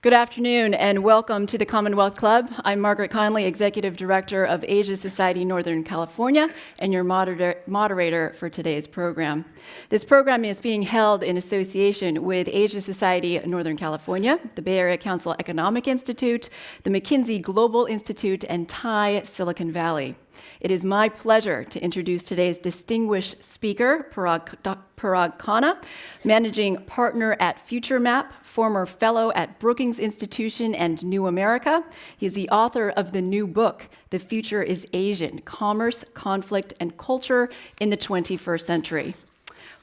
Good afternoon and welcome to the Commonwealth Club. I'm Margaret Conley, Executive Director of Asia Society Northern California and your moderator for today's program. This program is being held in association with Asia Society Northern California, the Bay Area Council Economic Institute, the McKinsey Global Institute, and TIE Silicon Valley. It is my pleasure to introduce today's distinguished speaker, Parag Khanna, Managing Partner at FutureMap, former Fellow at Brookings Institution and New America. He is the author of the new book, The Future is Asian: Commerce, Conflict, and Culture in the 21st Century.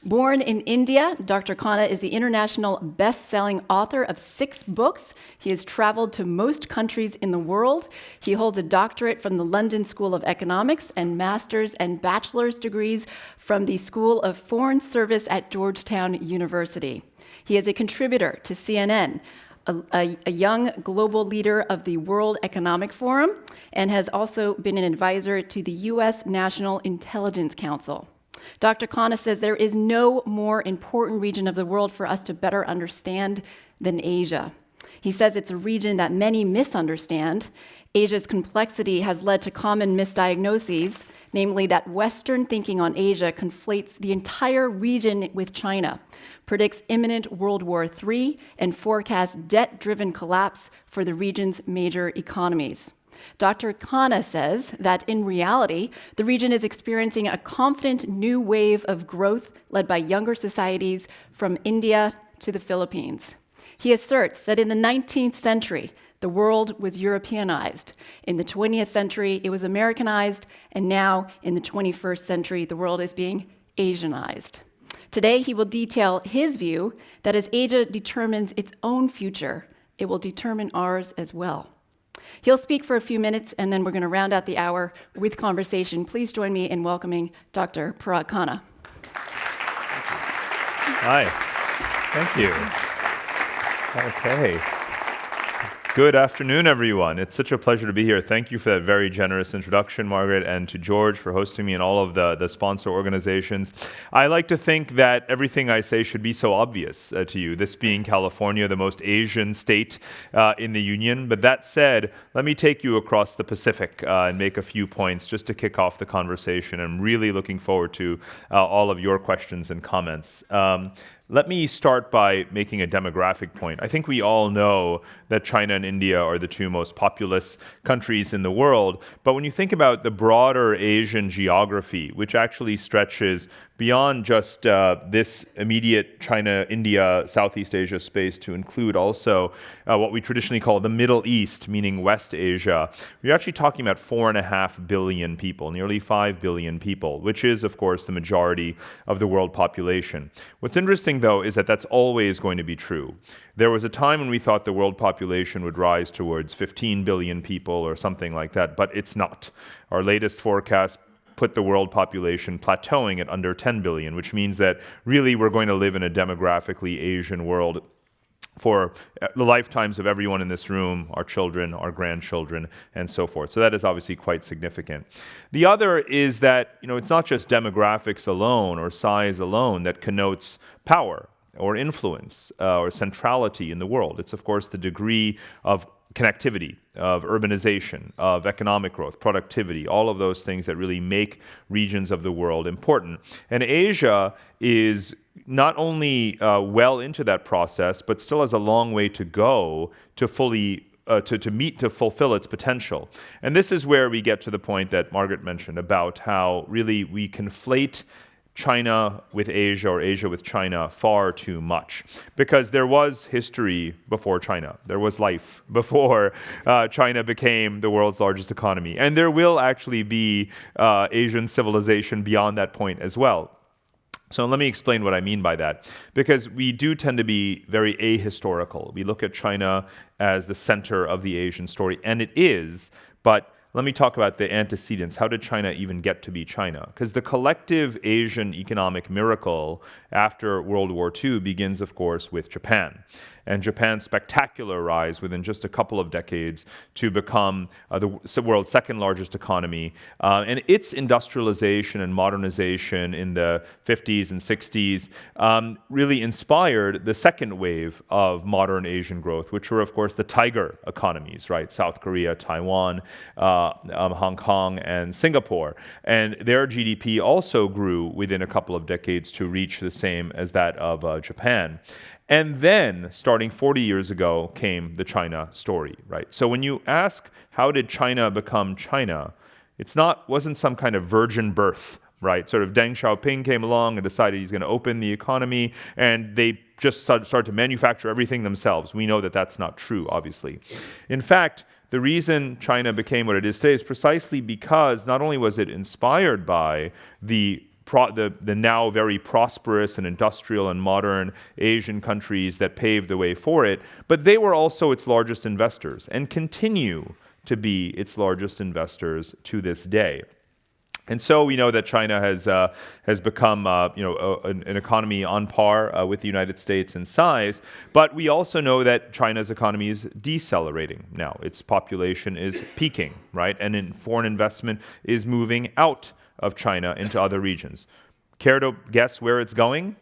Born in India, Dr. Khanna is the international best-selling author of 6 books. He has traveled to most countries in the world. He holds a doctorate from the London School of Economics and master's and bachelor's degrees from the School of Foreign Service at Georgetown University. He is a contributor to CNN, a young global leader of the World Economic Forum, and has also been an advisor to the U.S. National Intelligence Council. Dr. Khanna says there is no more important region of the world for us to better understand than Asia. He says it's a region that many misunderstand. Asia's complexity has led to common misdiagnoses, namely that Western thinking on Asia conflates the entire region with China, predicts imminent World War III, and forecasts debt-driven collapse for the region's major economies. Dr. Khanna says that in reality, the region is experiencing a confident new wave of growth led by younger societies from India to the Philippines. He asserts that in the 19th century, the world was Europeanized. In the 20th century, it was Americanized, and now in the 21st century, the world is being Asianized. Today, he will detail his view that as Asia determines its own future, it will determine ours as well. He'll speak for a few minutes, and then we're going to round out the hour with conversation. Please join me in welcoming Dr. Parag Khanna. Hi. Thank you. Okay. Good afternoon, everyone. It's such a pleasure to be here. Thank you for that very generous introduction, Margaret, and to George for hosting me and all of the sponsor organizations. I like to think that everything I say should be so obvious to you, this being California, the most Asian state in the Union. But that said, let me take you across the Pacific and make a few points just to kick off the conversation. I'm really looking forward to all of your questions and comments. Let me start by making a demographic point. I think we all know that China and India are the 2 most populous countries in the world, but when you think about the broader Asian geography, which actually stretches beyond just this immediate China, India, Southeast Asia space to include also what we traditionally call the Middle East, meaning West Asia, we're actually talking about 4.5 billion people, nearly 5 billion people, which is, of course, the majority of the world population. What's interesting, though, is that that's always going to be true. There was a time when we thought the world population would rise towards 15 billion people or something like that, but it's not. Our latest forecast put the world population plateauing at under 10 billion, which means that really we're going to live in a demographically Asian world for the lifetimes of everyone in this room, our children, our grandchildren, and so forth. So that is obviously quite significant. The other is that, it's not just demographics alone or size alone that connotes power or influence or centrality in the world. It's, of course, the degree of connectivity, of urbanization, of economic growth, productivity, all of those things that really make regions of the world important. And Asia is not only well into that process, but still has a long way to go to fully to fulfill its potential. And this is where we get to the point that Margaret mentioned about how really we conflate China with Asia or Asia with China far too much, because there was history before China. There was life before China became the world's largest economy. And there will actually be Asian civilization beyond that point as well. So let me explain what I mean by that, because we do tend to be very ahistorical. We look at China as the center of the Asian story, and it is, but let me talk about the antecedents. How did China even get to be China? Because the collective Asian economic miracle after World War II begins, of course, with Japan. and Japan's spectacular rise within just a couple of decades to become the world's second largest economy. And its industrialization and modernization in the 50s and 60s really inspired the second wave of modern Asian growth, which were, of course, the tiger economies, right? South Korea, Taiwan, Hong Kong, and Singapore. And their GDP also grew within a couple of decades to reach the same as that of Japan. And then, starting 40 years ago, came the China story, right? So when you ask, how did China become China? Wasn't some kind of virgin birth, right? Sort of Deng Xiaoping came along and decided he's going to open the economy, and they just started to manufacture everything themselves. We know that that's not true, obviously. In fact, the reason China became what it is today is precisely because not only was it inspired by the now very prosperous and industrial and modern Asian countries that paved the way for it, but they were also its largest investors and continue to be its largest investors to this day. And so we know that China has become an economy on par with the United States in size, but we also know that China's economy is decelerating now. Its population is peaking, right? And foreign investment is moving out of China into other regions. Care to guess where it's going?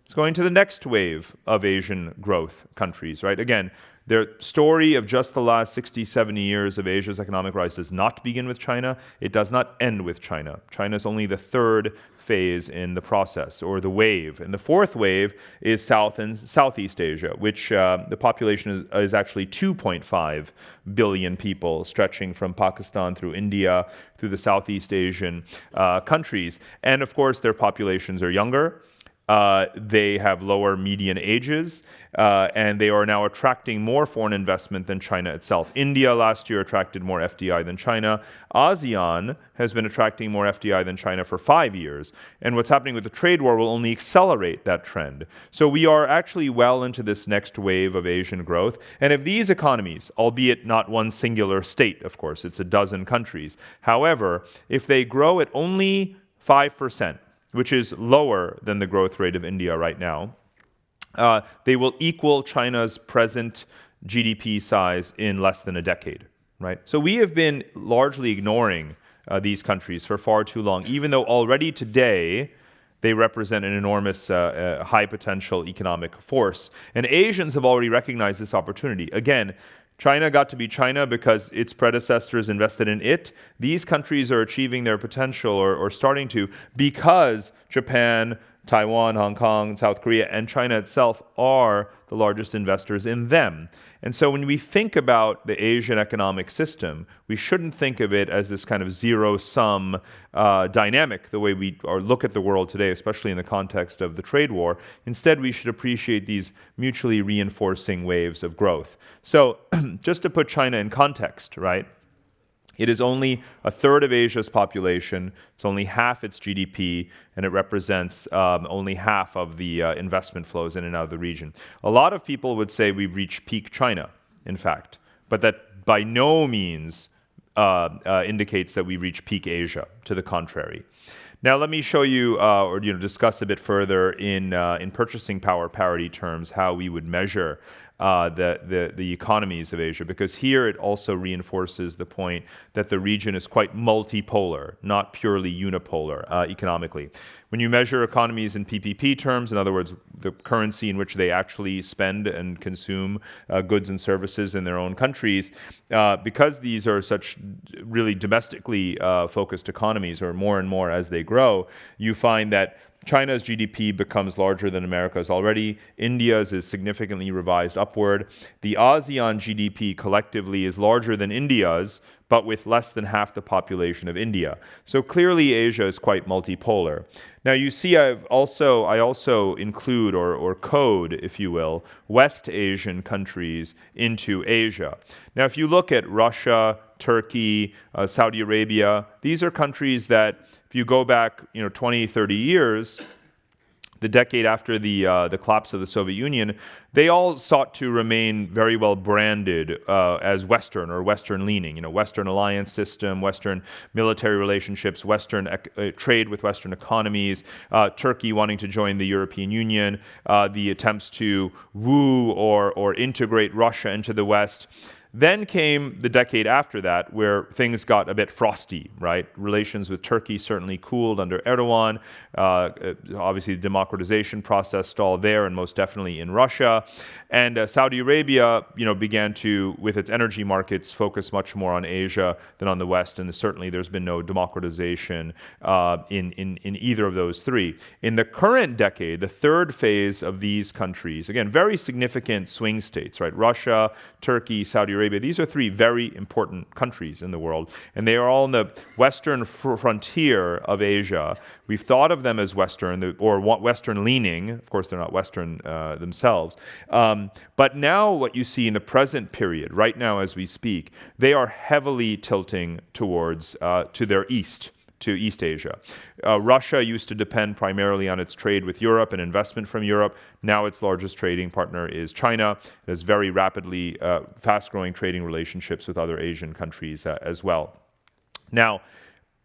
It's going to the next wave of Asian growth countries, right? Again, their story of just the last 60, 70 years of Asia's economic rise does not begin with China. It does not end with China. China is only the third phase in the process, or the wave. And the fourth wave is South and Southeast Asia, which the population is actually 2.5 billion people, stretching from Pakistan through India, through the Southeast Asian countries. And of course, their populations are younger. They have lower median ages, and they are now attracting more foreign investment than China itself. India last year attracted more FDI than China. ASEAN has been attracting more FDI than China for 5 years. And what's happening with the trade war will only accelerate that trend. So we are actually well into this next wave of Asian growth. And if these economies, albeit not one singular state, of course, it's a dozen countries. However, if they grow at only 5%, which is lower than the growth rate of India right now, they will equal China's present GDP size in less than a decade, right? So we have been largely ignoring these countries for far too long, even though already today they represent an enormous high potential economic force. And Asians have already recognized this opportunity. Again, China got to be China because its predecessors invested in it. These countries are achieving their potential or starting to because Japan, Taiwan, Hong Kong, South Korea, and China itself are the largest investors in them. And so when we think about the Asian economic system, we shouldn't think of it as this kind of zero-sum dynamic, the way we look at the world today, especially in the context of the trade war. Instead, we should appreciate these mutually reinforcing waves of growth. So just to put China in context, right? It is only a third of Asia's population, it's only half its GDP, and it represents only half of the investment flows in and out of the region. A lot of people would say we've reached peak China, in fact, but that by no means indicates that we reach peak Asia, to the contrary. Now, let me show you, or discuss a bit further in purchasing power parity terms how we would measure the economies of Asia, because here it also reinforces the point that the region is quite multipolar, not purely unipolar economically. When you measure economies in PPP terms, in other words, the currency in which they actually spend and consume goods and services in their own countries, because these are such really domestically focused economies, or more and more as they grow, you find that China's GDP becomes larger than America's already. India's is significantly revised upward. The ASEAN GDP collectively is larger than India's, but with less than half the population of India. So clearly Asia is quite multipolar. Now you see I also include or code, if you will, West Asian countries into Asia. Now if you look at Russia, Turkey, Saudi Arabia, these are countries that if you go back 20, 30 years, the decade after the collapse of the Soviet Union, they all sought to remain very well branded as Western or Western leaning. Western alliance system, Western military relationships, Western trade with Western economies, Turkey wanting to join the European Union, the attempts to woo or integrate Russia into the West. Then came the decade after that, where things got a bit frosty, right? Relations with Turkey certainly cooled under Erdogan. Obviously, the democratization process stalled there, and most definitely in Russia. And Saudi Arabia, began to, with its energy markets, focus much more on Asia than on the West. And certainly, there's been no democratization in either of those three. In the current decade, the third phase of these countries, again, very significant swing states, right? Russia, Turkey, Saudi Arabia. These are three very important countries in the world, and they are all in the western frontier of Asia. We've thought of them as Western or Western leaning. Of course, they're not Western themselves. But now what you see in the present period, right now as we speak, they are heavily tilting towards to their east, to East Asia. Russia used to depend primarily on its trade with Europe and investment from Europe. Now its largest trading partner is China. It has very rapidly fast-growing trading relationships with other Asian countries as well. Now,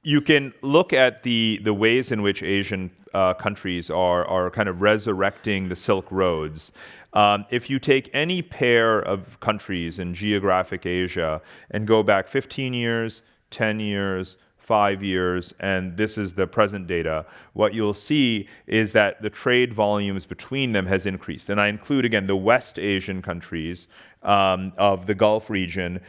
you can look at the ways in which Asian countries are kind of resurrecting the Silk Roads. If you take any pair of countries in geographic Asia and go back 15 years, 10 years, 5 years, and this is the present data, what you'll see is that the trade volumes between them has increased. And I include, again, the West Asian countries of the Gulf region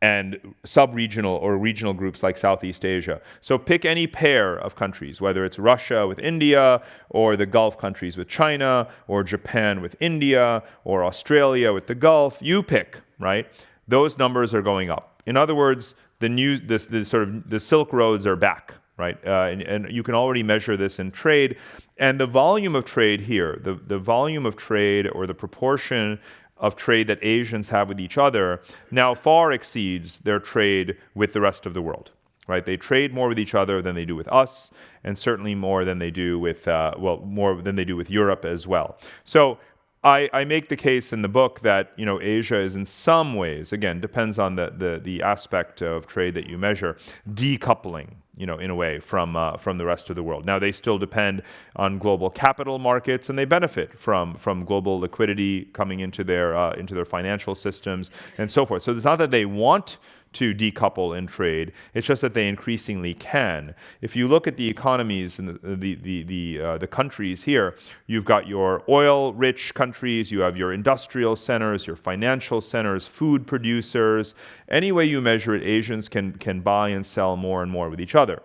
and sub-regional or regional groups like Southeast Asia. So pick any pair of countries, whether it's Russia with India, or the Gulf countries with China, or Japan with India, or Australia with the Gulf. You pick, right? Those numbers are going up. In other words, the Silk Roads are back, right? And you can already measure this in trade. And the volume of trade here, the volume of trade or the proportion of trade that Asians have with each other now far exceeds their trade with the rest of the world, right? They trade more with each other than they do with us, and certainly more than they do with, more than they do with Europe as well. So I make the case in the book that Asia is in some ways, again, depends on the aspect of trade that you measure, decoupling, in a way from the rest of the world. Now they still depend on global capital markets, and they benefit from global liquidity coming into their financial systems and so forth. So it's not that they want to decouple in trade. It's just that they increasingly can. If you look at the economies and the countries here, you've got your oil-rich countries, you have your industrial centers, your financial centers, food producers. Any way you measure it, Asians can buy and sell more and more with each other.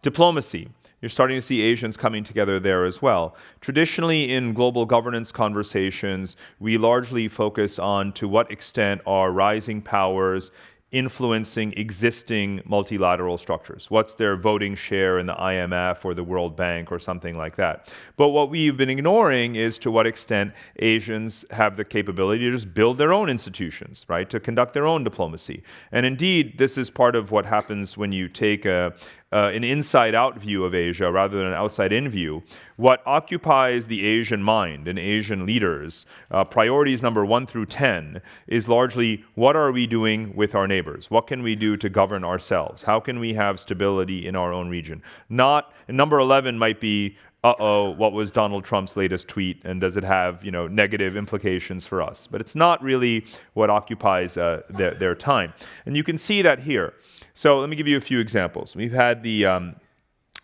Diplomacy. You're starting to see Asians coming together there as well. Traditionally, in global governance conversations, we largely focus on to what extent are rising powers influencing existing multilateral structures. What's their voting share in the IMF or the World Bank or something like that? But what we've been ignoring is to what extent Asians have the capability to just build their own institutions, right? To conduct their own diplomacy. And indeed, this is part of what happens when you take an inside-out view of Asia rather than an outside-in view. What occupies the Asian mind and Asian leaders, priorities number 1 through 10, is largely what are we doing with our neighbors? What can we do to govern ourselves? How can we have stability in our own region? Not, number 11 might be, what was Donald Trump's latest tweet, and does it have negative implications for us? But it's not really what occupies their time. And you can see that here. So let me give you a few examples. We've had the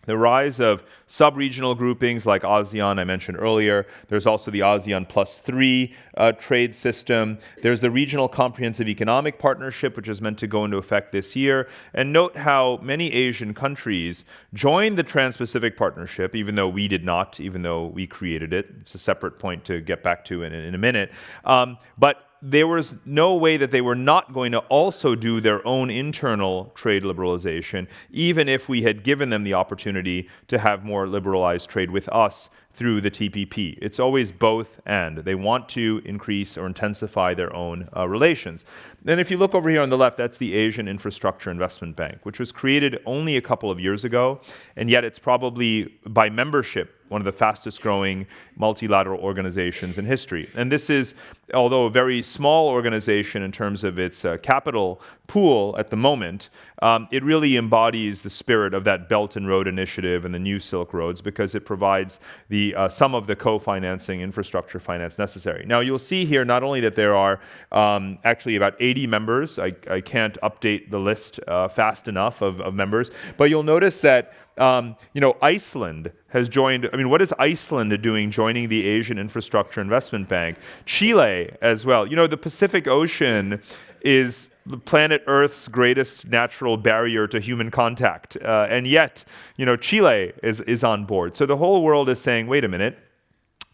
rise of sub-regional groupings like ASEAN, I mentioned earlier. There's also the ASEAN +3 trade system. There's the Regional Comprehensive Economic Partnership, which is meant to go into effect this year. And note how many Asian countries joined the Trans-Pacific Partnership, even though we did not, even though we created it. It's a separate point to get back to in a minute. But there was no way that they were not going to also do their own internal trade liberalization, even if we had given them the opportunity to have more liberalized trade with us through the TPP. It's always both and. They want to increase or intensify their own relations. Then if you look over here on the left, that's the Asian Infrastructure Investment Bank, which was created only a couple of years ago, and yet it's probably, by membership, one of the fastest growing multilateral organizations in history. And this is, although a very small organization in terms of its capital pool at the moment, it really embodies the spirit of that Belt and Road Initiative and the new Silk Roads, because it provides some of the co-financing, infrastructure finance necessary. Now, you'll see here not only that there are actually about 80 members. I can't update the list fast enough of members, but you'll notice that Iceland has joined. I mean, what is Iceland doing joining the Asian Infrastructure Investment Bank? Chile as well. The Pacific Ocean is the planet Earth's greatest natural barrier to human contact. And yet, Chile is on board. So the whole world is saying, wait a minute,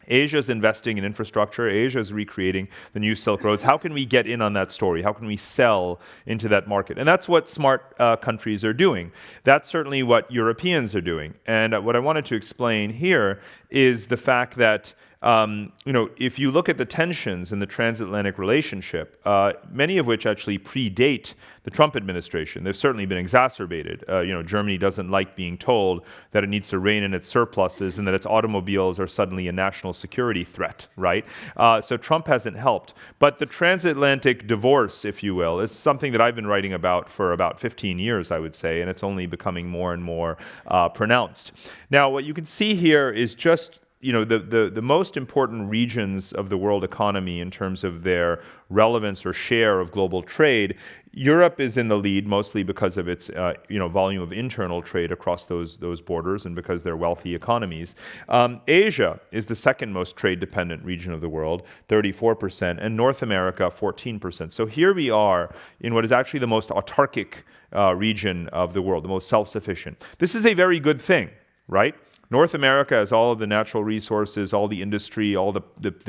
Asia's investing in infrastructure. Asia's recreating the new Silk Roads. How can we get in on that story? How can we sell into that market? And that's what smart countries are doing. That's certainly what Europeans are doing. And what I wanted to explain here is the fact that if you look at the tensions in the transatlantic relationship, many of which actually predate the Trump administration, they've certainly been exacerbated. Germany doesn't like being told that it needs to rein in its surpluses and that its automobiles are suddenly a national security threat, right? So Trump hasn't helped. But the transatlantic divorce, if you will, is something that I've been writing about for about 15 years, I would say, and it's only becoming more and more pronounced. Now, what you can see here is just the most important regions of the world economy in terms of their relevance or share of global trade. Europe is in the lead mostly because of its volume of internal trade across those borders and because they're wealthy economies. Asia is the second most trade-dependent region of the world, 34%, and North America, 14%. So here we are in what is actually the most autarkic region of the world, the most self-sufficient. This is a very good thing, right? North America has all of the natural resources, all the industry, all the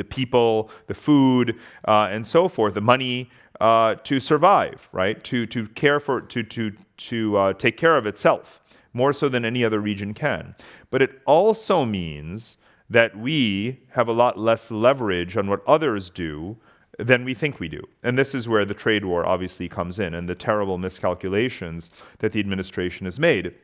people, the food, and so forth, the money to survive, right? To care for, to take care of itself, more so than any other region can. But it also means that we have a lot less leverage on what others do than we think we do. And this is where the trade war obviously comes in, and the terrible miscalculations that the administration has made,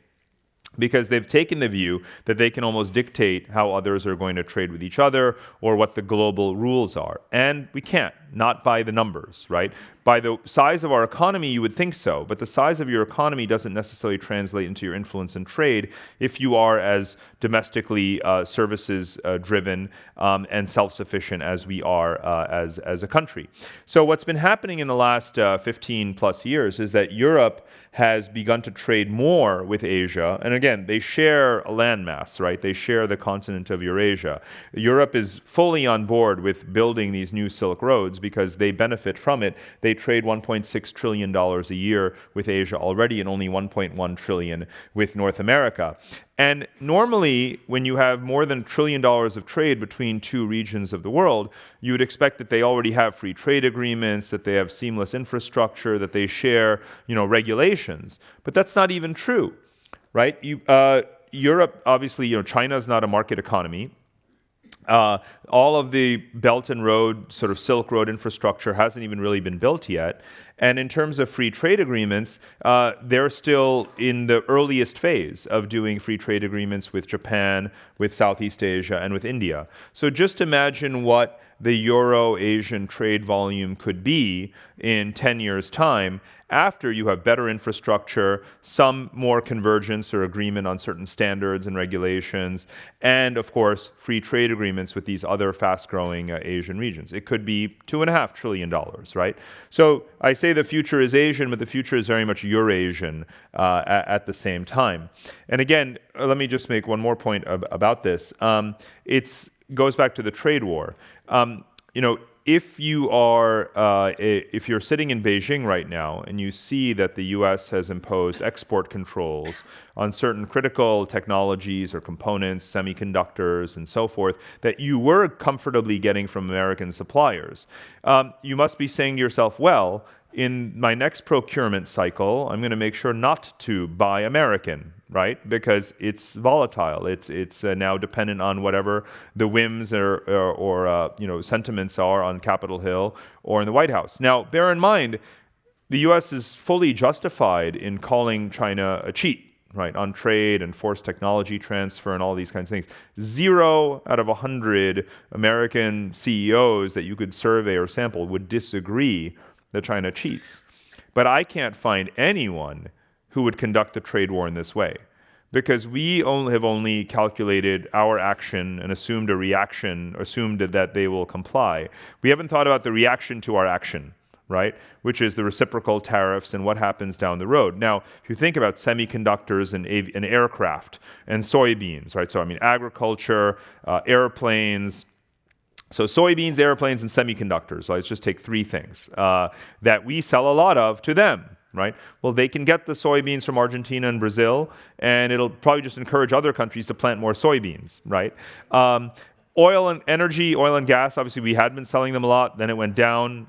because they've taken the view that they can almost dictate how others are going to trade with each other or what the global rules are. And we can't, not by the numbers, right? By the size of our economy, you would think so, but the size of your economy doesn't necessarily translate into your influence in trade if you are as domestically services-driven and self-sufficient as we are as a country. So what's been happening in the last 15 plus years is that Europe has begun to trade more with Asia. And again, they share a landmass, right? They share the continent of Eurasia. Europe is fully on board with building these new Silk Roads because they benefit from it. They trade $1.6 trillion a year with Asia already and only $1.1 trillion with North America. And normally, when you have more than $1 trillion of trade between two regions of the world, you would expect that they already have free trade agreements, that they have seamless infrastructure, that they share, regulations. But that's not even true, right? Europe, obviously, China is not a market economy. All of the Belt and Road, sort of Silk Road infrastructure hasn't even really been built yet. And in terms of free trade agreements, they're still in the earliest phase of doing free trade agreements with Japan, with Southeast Asia, and with India. So just imagine what the Euro-Asian trade volume could be in 10 years' time after you have better infrastructure, some more convergence or agreement on certain standards and regulations, and, of course, free trade agreements with these other fast-growing Asian regions. It could be $2.5 trillion, right? So I say the future is Asian, but the future is very much Eurasian at the same time. And again, let me just make one more point about this. It goes back to the trade war. If you're sitting in Beijing right now and you see that the U.S. has imposed export controls on certain critical technologies or components, semiconductors, and so forth, that you were comfortably getting from American suppliers, you must be saying to yourself, well, in my next procurement cycle, I'm going to make sure not to buy American, right? Because it's volatile. It's now dependent on whatever the whims or sentiments are on Capitol Hill or in the White House. Now, bear in mind, the U.S. is fully justified in calling China a cheat, right, on trade and forced technology transfer and all these kinds of things. 0 out of 100 American CEOs that you could survey or sample would disagree that China cheats. But I can't find anyone who would conduct the trade war in this way, because we have only calculated our action and assumed a reaction, assumed that they will comply. We haven't thought about the reaction to our action, right? Which is the reciprocal tariffs and what happens down the road. Now, if you think about semiconductors and aircraft and soybeans, right? So, I mean, agriculture, airplanes. So soybeans, airplanes, and semiconductors. So let's just take 3 things that we sell a lot of to them, right? Well, they can get the soybeans from Argentina and Brazil, and it'll probably just encourage other countries to plant more soybeans, right? Oil and energy, oil and gas, obviously we had been selling them a lot, then it went down.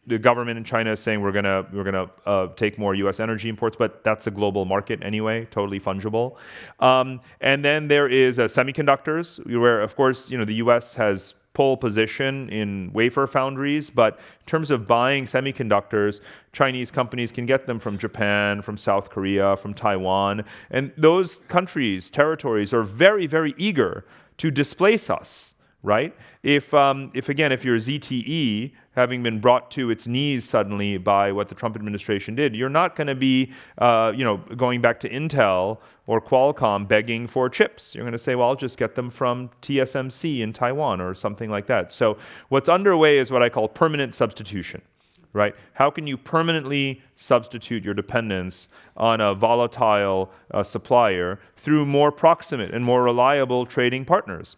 The government in China is saying we're gonna take more U.S. energy imports, but that's a global market anyway, totally fungible. And then there is semiconductors, where of course the U.S. has pole position in wafer foundries, but in terms of buying semiconductors, Chinese companies can get them from Japan, from South Korea, from Taiwan, and those countries, territories, are very, very eager to displace us. Right? If you're ZTE, having been brought to its knees suddenly by what the Trump administration did, you're not going to be, going back to Intel or Qualcomm begging for chips. You're going to say, well, I'll just get them from TSMC in Taiwan or something like that. So what's underway is what I call permanent substitution. Right? How can you permanently substitute your dependence on a volatile supplier through more proximate and more reliable trading partners?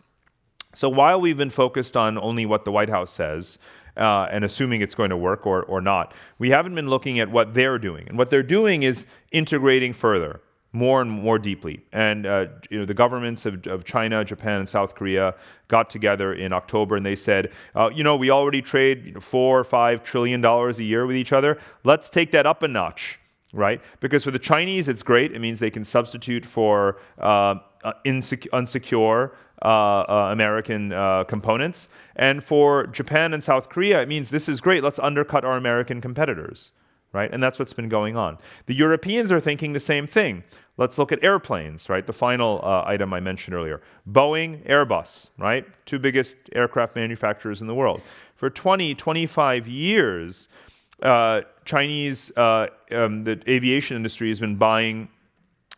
So while we've been focused on only what the White House says and assuming it's going to work or not, we haven't been looking at what they're doing. And what they're doing is integrating further, more and more deeply. And the governments of China, Japan, and South Korea got together in October, and they said, we already trade $4 or $5 trillion a year with each other. Let's take that up a notch. Right? Because for the Chinese, it's great. It means they can substitute for unsecure American components. And for Japan and South Korea, it means this is great. Let's undercut our American competitors. Right? And that's what's been going on. The Europeans are thinking the same thing. Let's look at airplanes, right? The final item I mentioned earlier. Boeing, Airbus, right? 2 biggest aircraft manufacturers in the world. For 20, 25 years, Chinese, the aviation industry has been buying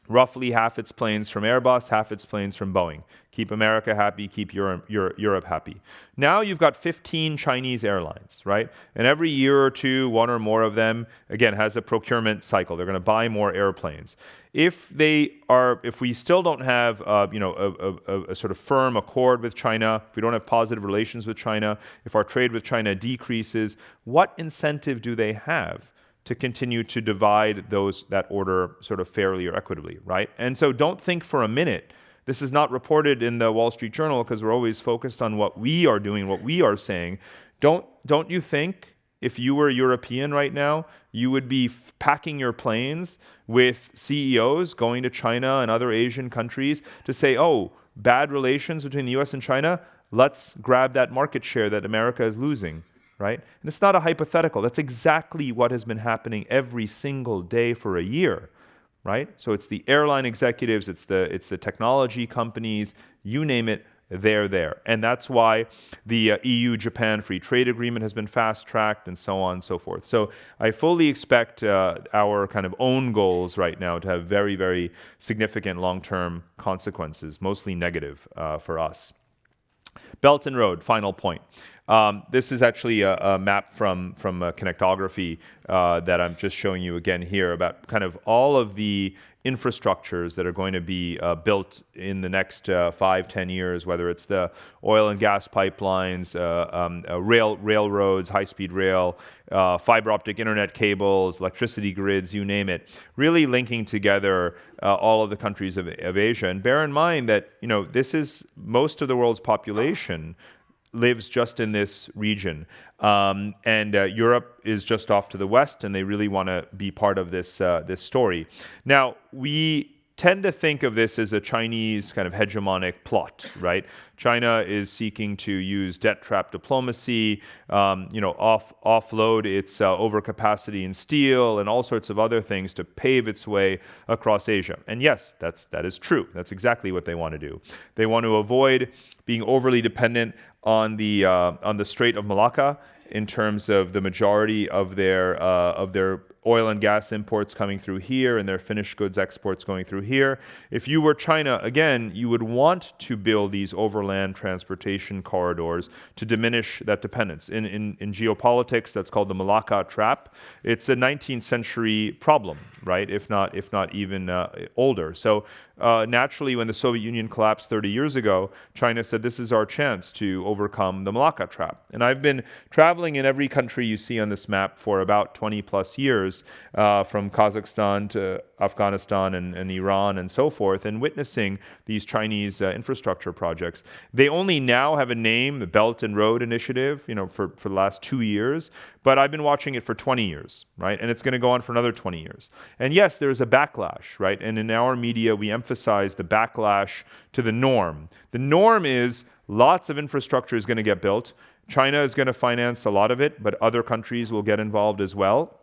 roughly half its planes from Airbus, half its planes from Boeing. Keep America happy, keep Europe happy. Now you've got 15 Chinese airlines, right? And every year or two, 1 or more of them, again, has a procurement cycle. They're going to buy more airplanes. If we still don't have, a sort of firm accord with China, if we don't have positive relations with China, if our trade with China decreases, what incentive do they have to continue to divide that order sort of fairly or equitably, right? And so don't think for a minute, this is not reported in the Wall Street Journal because we're always focused on what we are doing, what we are saying. Don't you think if you were European right now, you would be packing your planes with CEOs going to China and other Asian countries to say, oh, bad relations between the US and China, let's grab that market share that America is losing, right? And it's not a hypothetical. That's exactly what has been happening every single day for a year, right? So it's the airline executives, it's the technology companies, you name it, they're there. And that's why the EU-Japan Free Trade Agreement has been fast-tracked and so on and so forth. So I fully expect our kind of own goals right now to have very, very significant long-term consequences, mostly negative for us. Belt and Road, final point. This is actually a map from Connectography that I'm just showing you again here about kind of all of the infrastructures that are going to be built in the next 5-10 years, whether it's the oil and gas pipelines, railroads, high-speed rail, fiber optic internet cables, electricity grids, you name it, really linking together all of the countries of Asia. And bear in mind that this is most of the world's population lives just in this region. And Europe is just off to the west, and they really want to be part of this story. Now, we tend to think of this as a Chinese kind of hegemonic plot, right? China is seeking to use debt trap diplomacy, offload its overcapacity in steel and all sorts of other things to pave its way across Asia. And yes, that is true. That's exactly what they want to do. They want to avoid being overly dependent on the Strait of Malacca in terms of the majority of their oil and gas imports coming through here and their finished goods exports going through here. If you were China, again, you would want to build these overland transportation corridors to diminish that dependence. In geopolitics, that's called the Malacca trap. It's a 19th century problem, right? If not even older. So naturally, when the Soviet Union collapsed 30 years ago, China said, this is our chance to overcome the Malacca trap. And I've been traveling in every country you see on this map for about 20 plus years, from Kazakhstan to Afghanistan and Iran and so forth, and witnessing these Chinese infrastructure projects. They only now have a name, the Belt and Road Initiative, for the last 2 years, but I've been watching it for 20 years, right? And it's going to go on for another 20 years. And yes, there's a backlash, right? And in our media, we emphasize the backlash to the norm. The norm is lots of infrastructure is going to get built. China is going to finance a lot of it, but other countries will get involved as well.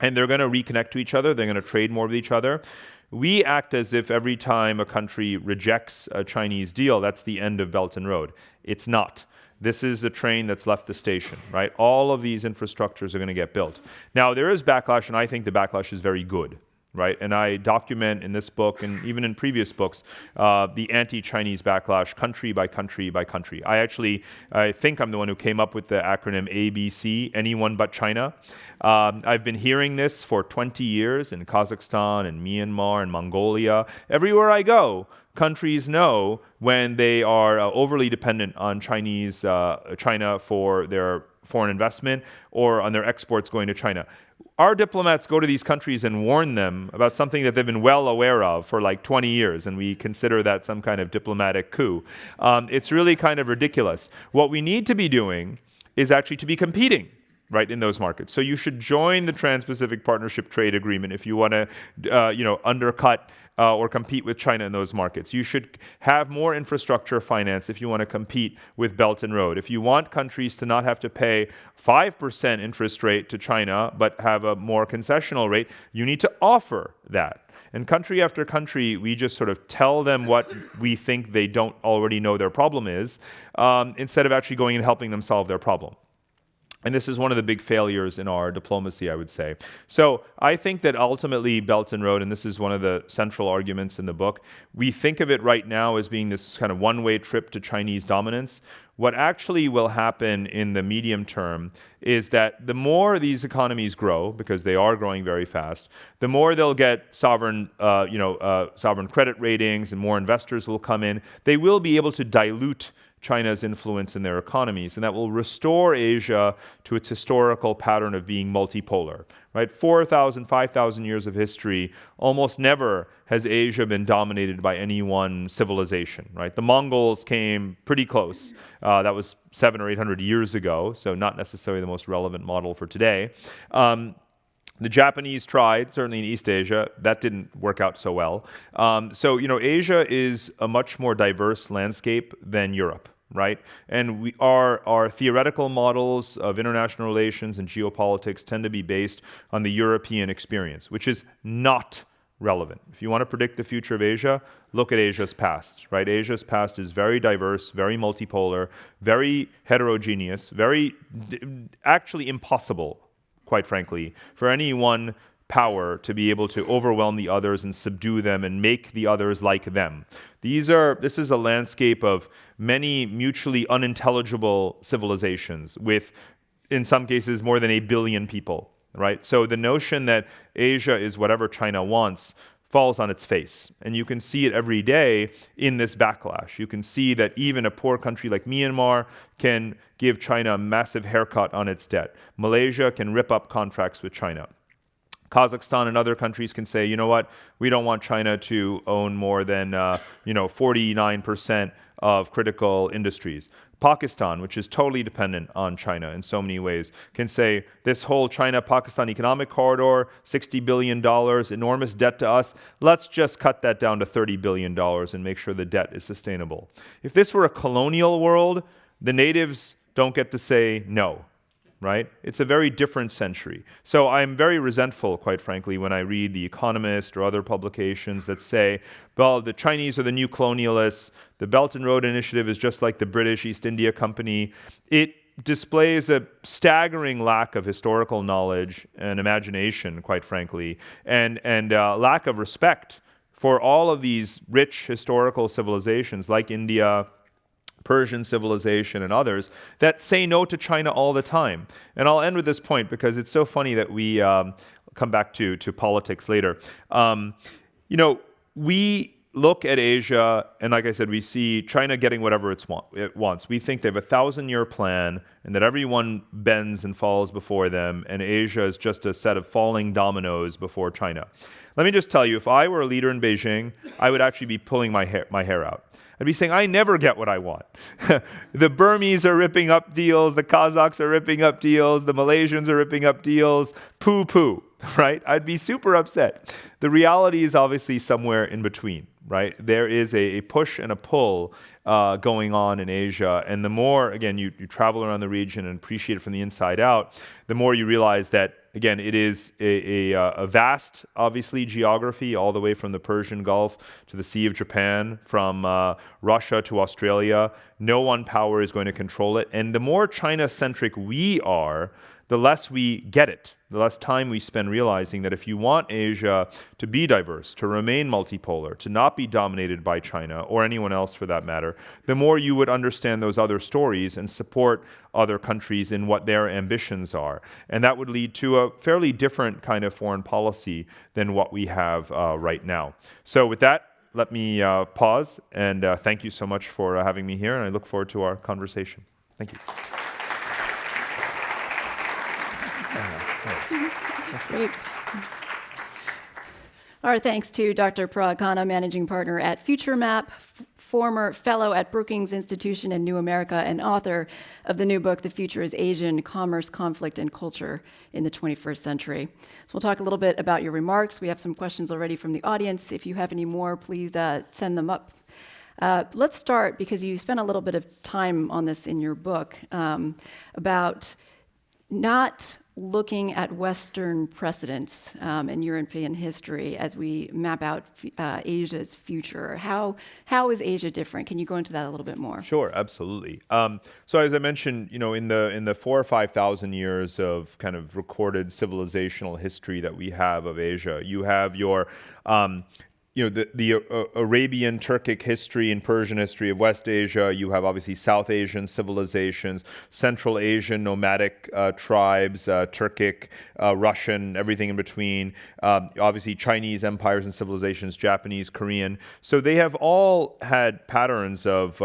And they're going to reconnect to each other. They're going to trade more with each other. We act as if every time a country rejects a Chinese deal, that's the end of Belt and Road. It's not. This is the train that's left the station, right? All of these infrastructures are going to get built. Now, there is backlash, and I think the backlash is very good, right? And I document in this book and even in previous books the anti-Chinese backlash country by country by country. I think I'm the one who came up with the acronym ABC, anyone but China. I've been hearing this for 20 years in Kazakhstan and Myanmar and Mongolia. Everywhere I go, countries know when they are overly dependent on China for their foreign investment or on their exports going to China. Our diplomats go to these countries and warn them about something that they've been well aware of for like 20 years, and we consider that some kind of diplomatic coup. It's really kind of ridiculous. What we need to be doing is actually to be competing, right, in those markets. So you should join the Trans-Pacific Partnership Trade Agreement if you want to, undercut or compete with China in those markets. You should have more infrastructure finance if you want to compete with Belt and Road. If you want countries to not have to pay 5% interest rate to China, but have a more concessional rate, you need to offer that. And country after country, we just sort of tell them what we think they don't already know their problem is, instead of actually going and helping them solve their problem. And this is one of the big failures in our diplomacy, I would say. So I think that ultimately Belt and Road, and this is one of the central arguments in the book, we think of it right now as being this kind of one-way trip to Chinese dominance. What actually will happen in the medium term is that the more these economies grow, because they are growing very fast, the more they'll get sovereign credit ratings and more investors will come in. They will be able to dilute China's influence in their economies, and that will restore Asia to its historical pattern of being multipolar, right? 4,000, 5,000 years of history, almost never has Asia been dominated by any one civilization, right? The Mongols came pretty close. That was 700 or 800 years ago, so not necessarily the most relevant model for today. The Japanese tried, certainly in East Asia. That didn't work out so well. Asia is a much more diverse landscape than Europe, right? And our theoretical models of international relations and geopolitics tend to be based on the European experience, which is not relevant. If you want to predict the future of Asia, look at Asia's past, right? Asia's past is very diverse, very multipolar, very heterogeneous, actually impossible, quite frankly, for any one power to be able to overwhelm the others and subdue them and make the others like them. This is a landscape of many mutually unintelligible civilizations with, in some cases, more than 1 billion people, right? So the notion that Asia is whatever China wants falls on its face. And you can see it every day in this backlash. You can see that even a poor country like Myanmar can give China a massive haircut on its debt. Malaysia can rip up contracts with China. Kazakhstan and other countries can say, you know what, we don't want China to own more than 49% of critical industries. Pakistan, which is totally dependent on China in so many ways, can say this whole China-Pakistan economic corridor, $60 billion, enormous debt to us, let's just cut that down to $30 billion and make sure the debt is sustainable. If this were a colonial world, the natives don't get to say no. Right? It's a very different century. So I'm very resentful, quite frankly, when I read The Economist or other publications that say, well, the Chinese are the new colonialists, the Belt and Road Initiative is just like the British East India Company. It displays a staggering lack of historical knowledge and imagination, quite frankly, and lack of respect for all of these rich historical civilizations like India, Persian civilization, and others that say no to China all the time. And I'll end with this point because it's so funny that we come back to politics later. We look at Asia, and like I said, we see China getting whatever it wants. We think they have a 1,000-year plan and that everyone bends and falls before them, and Asia is just a set of falling dominoes before China. Let me just tell you, if I were a leader in Beijing, I would actually be pulling my hair out. I'd be saying, I never get what I want. The Burmese are ripping up deals, the Kazakhs are ripping up deals, the Malaysians are ripping up deals, poo-poo, right? I'd be super upset. The reality is obviously somewhere in between, right? There is a push and a pull going on in Asia. And the more, again, you travel around the region and appreciate it from the inside out, the more you realize that, again, it is a vast, obviously, geography, all the way from the Persian Gulf to the Sea of Japan, from Russia to Australia. No one power is going to control it. And the more China-centric we are, the less we get it, the less time we spend realizing that if you want Asia to be diverse, to remain multipolar, to not be dominated by China or anyone else for that matter, the more you would understand those other stories and support other countries in what their ambitions are. And that would lead to a fairly different kind of foreign policy than what we have right now. So with that, let me pause and thank you so much for having me here, and I look forward to our conversation. Thank you. Great. Our thanks to Dr. Parag Khanna, Managing Partner at FutureMap, former fellow at Brookings Institution in New America, and author of the new book, The Future is Asian: Commerce, Conflict, and Culture in the 21st Century. So we'll talk a little bit about your remarks. We have some questions already from the audience. If you have any more, please send them up. Let's start, because you spent a little bit of time on this in your book, about not looking at Western precedents in European history as we map out Asia's future. How is Asia different? Can you go into that a little bit more? Sure, absolutely. So as I mentioned, in the 4,000 or 5,000 years of kind of recorded civilizational history that we have of Asia, you have your the Arabian, Turkic history and Persian history of West Asia. You have obviously South Asian civilizations, Central Asian nomadic tribes, Turkic, Russian, everything in between. Obviously Chinese empires and civilizations, Japanese, Korean. So they have all had patterns of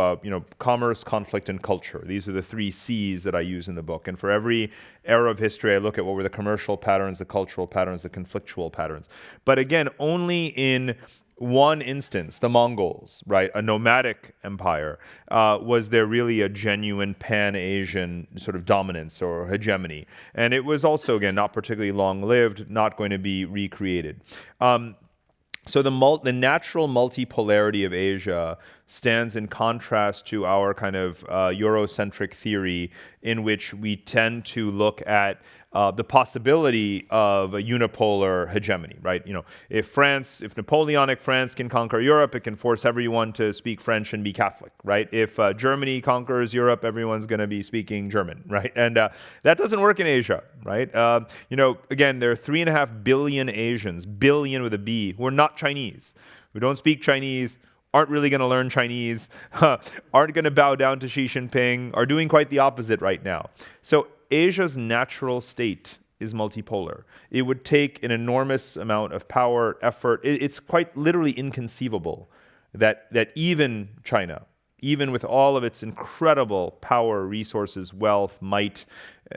commerce, conflict, and culture. These are the 3 C's that I use in the book. And for every era of history, I look at what were the commercial patterns, the cultural patterns, the conflictual patterns. But again, only in one instance, the Mongols, right, a nomadic empire, was there really a genuine Pan-Asian sort of dominance or hegemony. And it was also, again, not particularly long-lived, not going to be recreated. So the natural multipolarity of Asia stands in contrast to our kind of Eurocentric theory, in which we tend to look at the possibility of a unipolar hegemony, right? If Napoleonic France can conquer Europe, it can force everyone to speak French and be Catholic, right? If Germany conquers Europe, everyone's going to be speaking German, right? And that doesn't work in Asia, right? Again, there are 3.5 billion Asians, billion with a B, who are not Chinese, who don't speak Chinese, aren't really going to learn Chinese, aren't going to bow down to Xi Jinping, are doing quite the opposite right now. So Asia's natural state is multipolar. It would take an enormous amount of power, effort. It's quite literally inconceivable that even China, even with all of its incredible power, resources, wealth, might,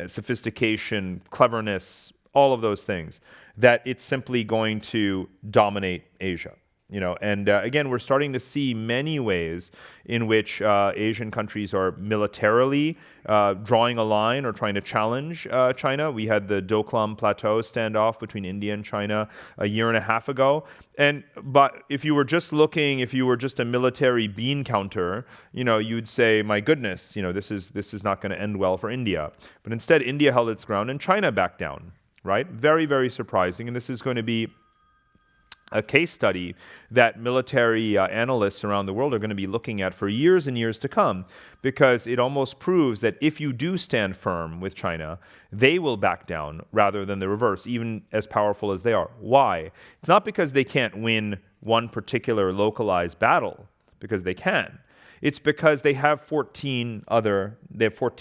sophistication, cleverness, all of those things, that it's simply going to dominate Asia. And again, we're starting to see many ways in which Asian countries are militarily drawing a line or trying to challenge China. We had the Doklam Plateau standoff between India and China a year and a half ago. But if you were just a military bean counter, you'd say, my goodness, this is not going to end well for India. But instead, India held its ground and China backed down, right? Very, very surprising. And this is going to be a case study that military analysts around the world are going to be looking at for years and years to come, because it almost proves that if you do stand firm with China, they will back down rather than the reverse, even as powerful as they are. Why? It's not because they can't win one particular localized battle, because they can. It's because they have 14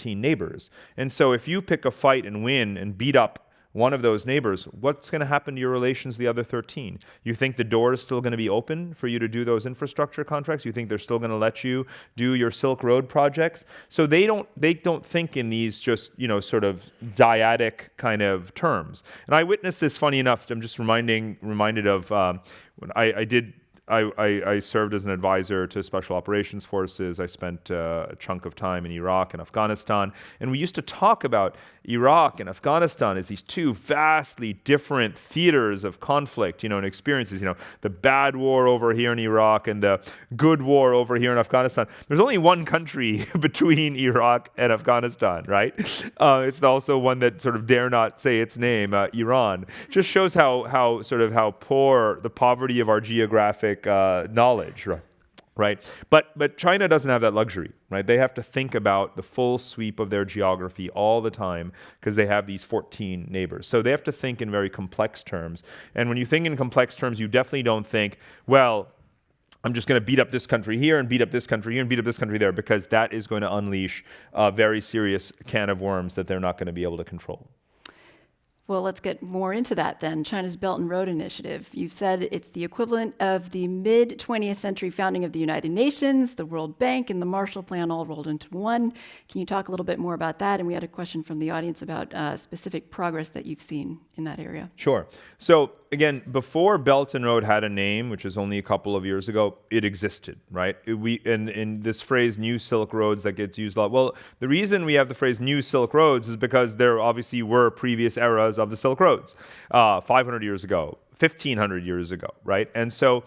neighbors. And so if you pick a fight and win and beat up one of those neighbors, what's going to happen to your relations with the other 13? You think the door is still going to be open for you to do those infrastructure contracts? You think they're still going to let you do your Silk Road projects? So they don't think in these just, sort of dyadic kind of terms. And I witnessed this, funny enough, I'm just reminded of when I served as an advisor to Special Operations Forces. I spent a chunk of time in Iraq and Afghanistan. And we used to talk about Iraq and Afghanistan as these two vastly different theaters of conflict, and experiences. The bad war over here in Iraq and the good war over here in Afghanistan. There's only one country between Iraq and Afghanistan, right? It's also one that sort of dare not say its name, Iran. Just shows how poor the poverty of our geographic knowledge, right? But China doesn't have that luxury, right? They have to think about the full sweep of their geography all the time because they have these 14 neighbors. So they have to think in very complex terms. And when you think in complex terms, you definitely don't think, well, I'm just going to beat up this country here and beat up this country here and beat up this country there, because that is going to unleash a very serious can of worms that they're not going to be able to control. Well, let's get more into that then. China's Belt and Road Initiative. You've said it's the equivalent of the mid-20th century founding of the United Nations, the World Bank, and the Marshall Plan all rolled into one. Can you talk a little bit more about that? And we had a question from the audience about specific progress that you've seen in that area. Sure. So again, before Belt and Road had a name, which is only a couple of years ago, it existed, right? In this phrase, New Silk Roads, that gets used a lot. Well, the reason we have the phrase New Silk Roads is because there obviously were previous eras of the Silk Roads, 500 years ago, 1,500 years ago, right? And so,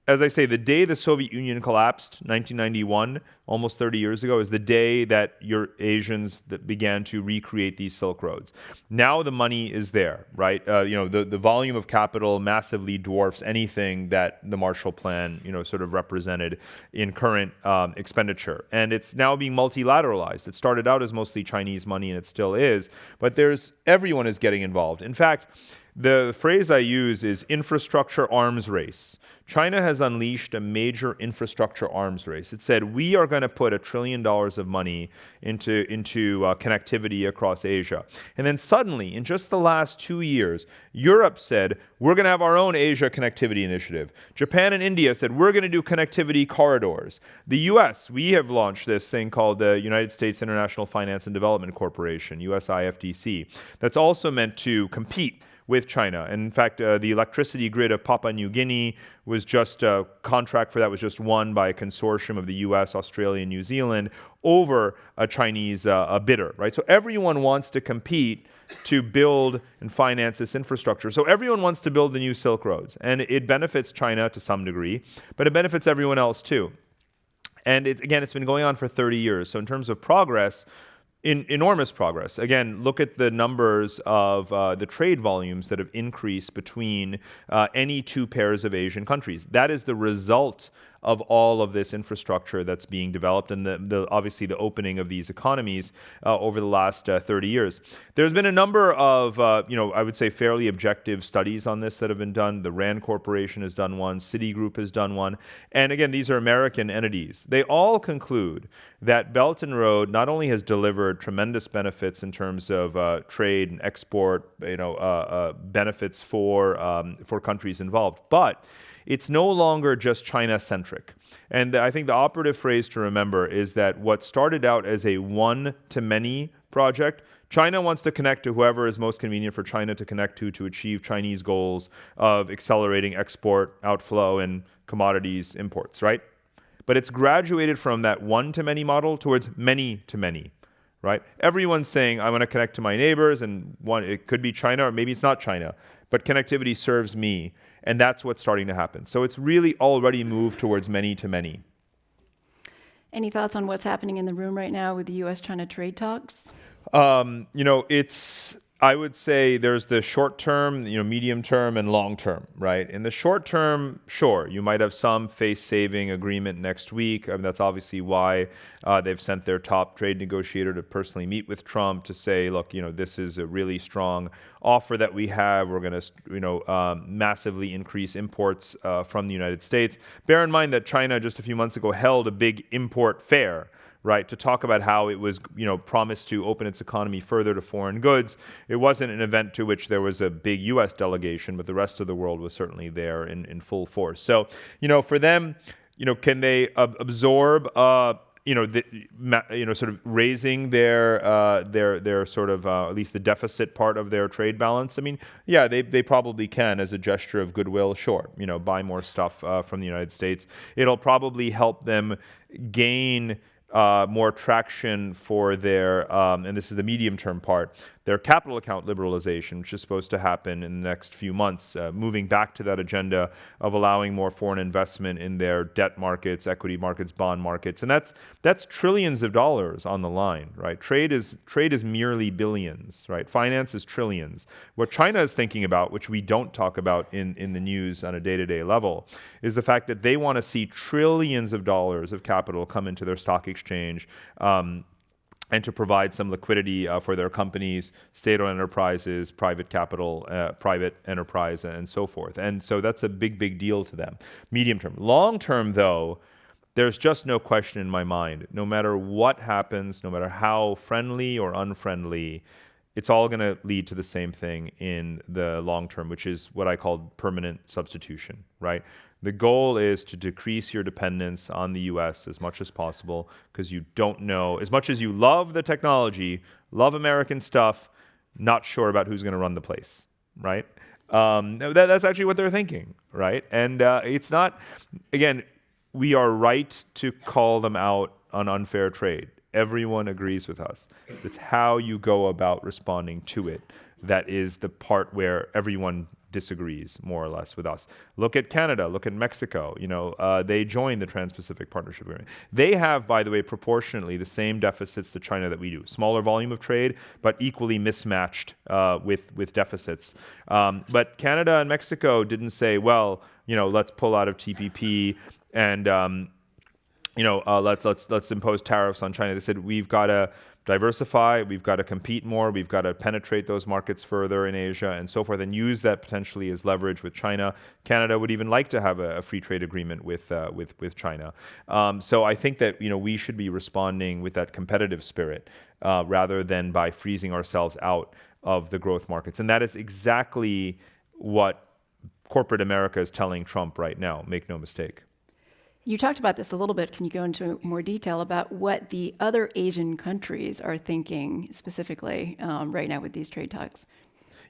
as I say, the day the Soviet Union collapsed, 1991, almost 30 years ago, is the day that Asians that began to recreate these Silk Roads. Now the money is there, right? The volume of capital massively dwarfs anything that the Marshall Plan, sort of represented in current expenditure. And it's now being multilateralized. It started out as mostly Chinese money, and it still is. But everyone is getting involved. In fact, the phrase I use is infrastructure arms race. China has unleashed a major infrastructure arms race. It said, we are going to put $1 trillion of money into connectivity across Asia. And then suddenly, in just the last 2 years, Europe said, we're going to have our own Asia Connectivity Initiative. Japan and India said, we're going to do connectivity corridors. The US, we have launched this thing called the United States International Finance and Development Corporation, USIFDC, that's also meant to compete with China. And in fact, the electricity grid of Papua New Guinea was just a contract for that was just won by a consortium of the US, Australia, and New Zealand over a Chinese bidder, right? So everyone wants to compete to build and finance this infrastructure. So everyone wants to build the new Silk Roads. And it benefits China to some degree, but it benefits everyone else too. And it's been going on for 30 years. So in terms of progress, enormous progress. Again, look at the numbers of the trade volumes that have increased between any two pairs of Asian countries. That is the result of all of this infrastructure that's being developed and obviously the opening of these economies over the last 30 years. There's been a number of, I would say fairly objective studies on this that have been done. The RAND Corporation has done one, Citigroup has done one. And again, these are American entities. They all conclude that Belt and Road not only has delivered tremendous benefits in terms of trade and export, benefits for countries involved, but it's no longer just China-centric. And I think the operative phrase to remember is that what started out as a one-to-many project China wants to connect to whoever is most convenient for China to connect to achieve Chinese goals of accelerating export, outflow, and commodities imports, right? But it's graduated from that one-to-many model towards many-to-many, right? Everyone's saying, I want to connect to my neighbors, and it could be China, or maybe it's not China, but connectivity serves me, and that's what's starting to happen. So it's really already moved towards many-to-many. Any thoughts on what's happening in the room right now with the U.S.-China trade talks? I would say there's the short term, medium term, and long term, right? In the short term, sure, you might have some face-saving agreement next week. I mean, that's obviously why they've sent their top trade negotiator to personally meet with Trump to say, look, this is a really strong offer that we have. We're going to, massively increase imports from the United States. Bear in mind that China just a few months ago held a big import fair, right, to talk about how it was, promised to open its economy further to foreign goods. It wasn't an event to which there was a big U.S. delegation, but the rest of the world was certainly there in full force. So, for them, can they absorb, sort of raising their sort of at least the deficit part of their trade balance? I mean, yeah, they probably can as a gesture of goodwill. Sure, buy more stuff from the United States. It'll probably help them gain more traction for their, and this is the medium-term part, their capital account liberalization, which is supposed to happen in the next few months, moving back to that agenda of allowing more foreign investment in their debt markets, equity markets, bond markets, and that's trillions of dollars on the line, right? Trade is merely billions, right? Finance is trillions. What China is thinking about, which we don't talk about in the news on a day-to-day level, is the fact that they want to see trillions of dollars of capital come into their stock exchange, and to provide some liquidity for their companies, state-owned enterprises, private capital, private enterprise, and so forth. And so that's a big, big deal to them. Medium term. Long term, though, there's just no question in my mind. No matter what happens, no matter how friendly or unfriendly, it's all going to lead to the same thing in the long term, which is what I call permanent substitution, right? The goal is to decrease your dependence on the U.S. as much as possible, because you don't know, as much as you love the technology, love American stuff, not sure about who's going to run the place, right? That's actually what they're thinking, right? And it's not, again, we are right to call them out on unfair trade. Everyone agrees with us. It's how you go about responding to it that is the part where everyone disagrees more or less with us. Look at Canada, look at Mexico. They joined the Trans-Pacific Partnership Agreement. They have, by the way, proportionately the same deficits to China that we do. Smaller volume of trade, but equally mismatched with deficits. But Canada and Mexico didn't say, well, let's pull out of TPP and let's impose tariffs on China. They said we've got to diversify, we've got to compete more, we've got to penetrate those markets further in Asia and so forth, and use that potentially as leverage with China. Canada would even like to have a free trade agreement with China. So I think that we should be responding with that competitive spirit rather than by freezing ourselves out of the growth markets, and that is exactly what corporate America is telling Trump right now. Make no mistake. You talked about this a little bit. Can you go into more detail about what the other Asian countries are thinking specifically right now with these trade talks?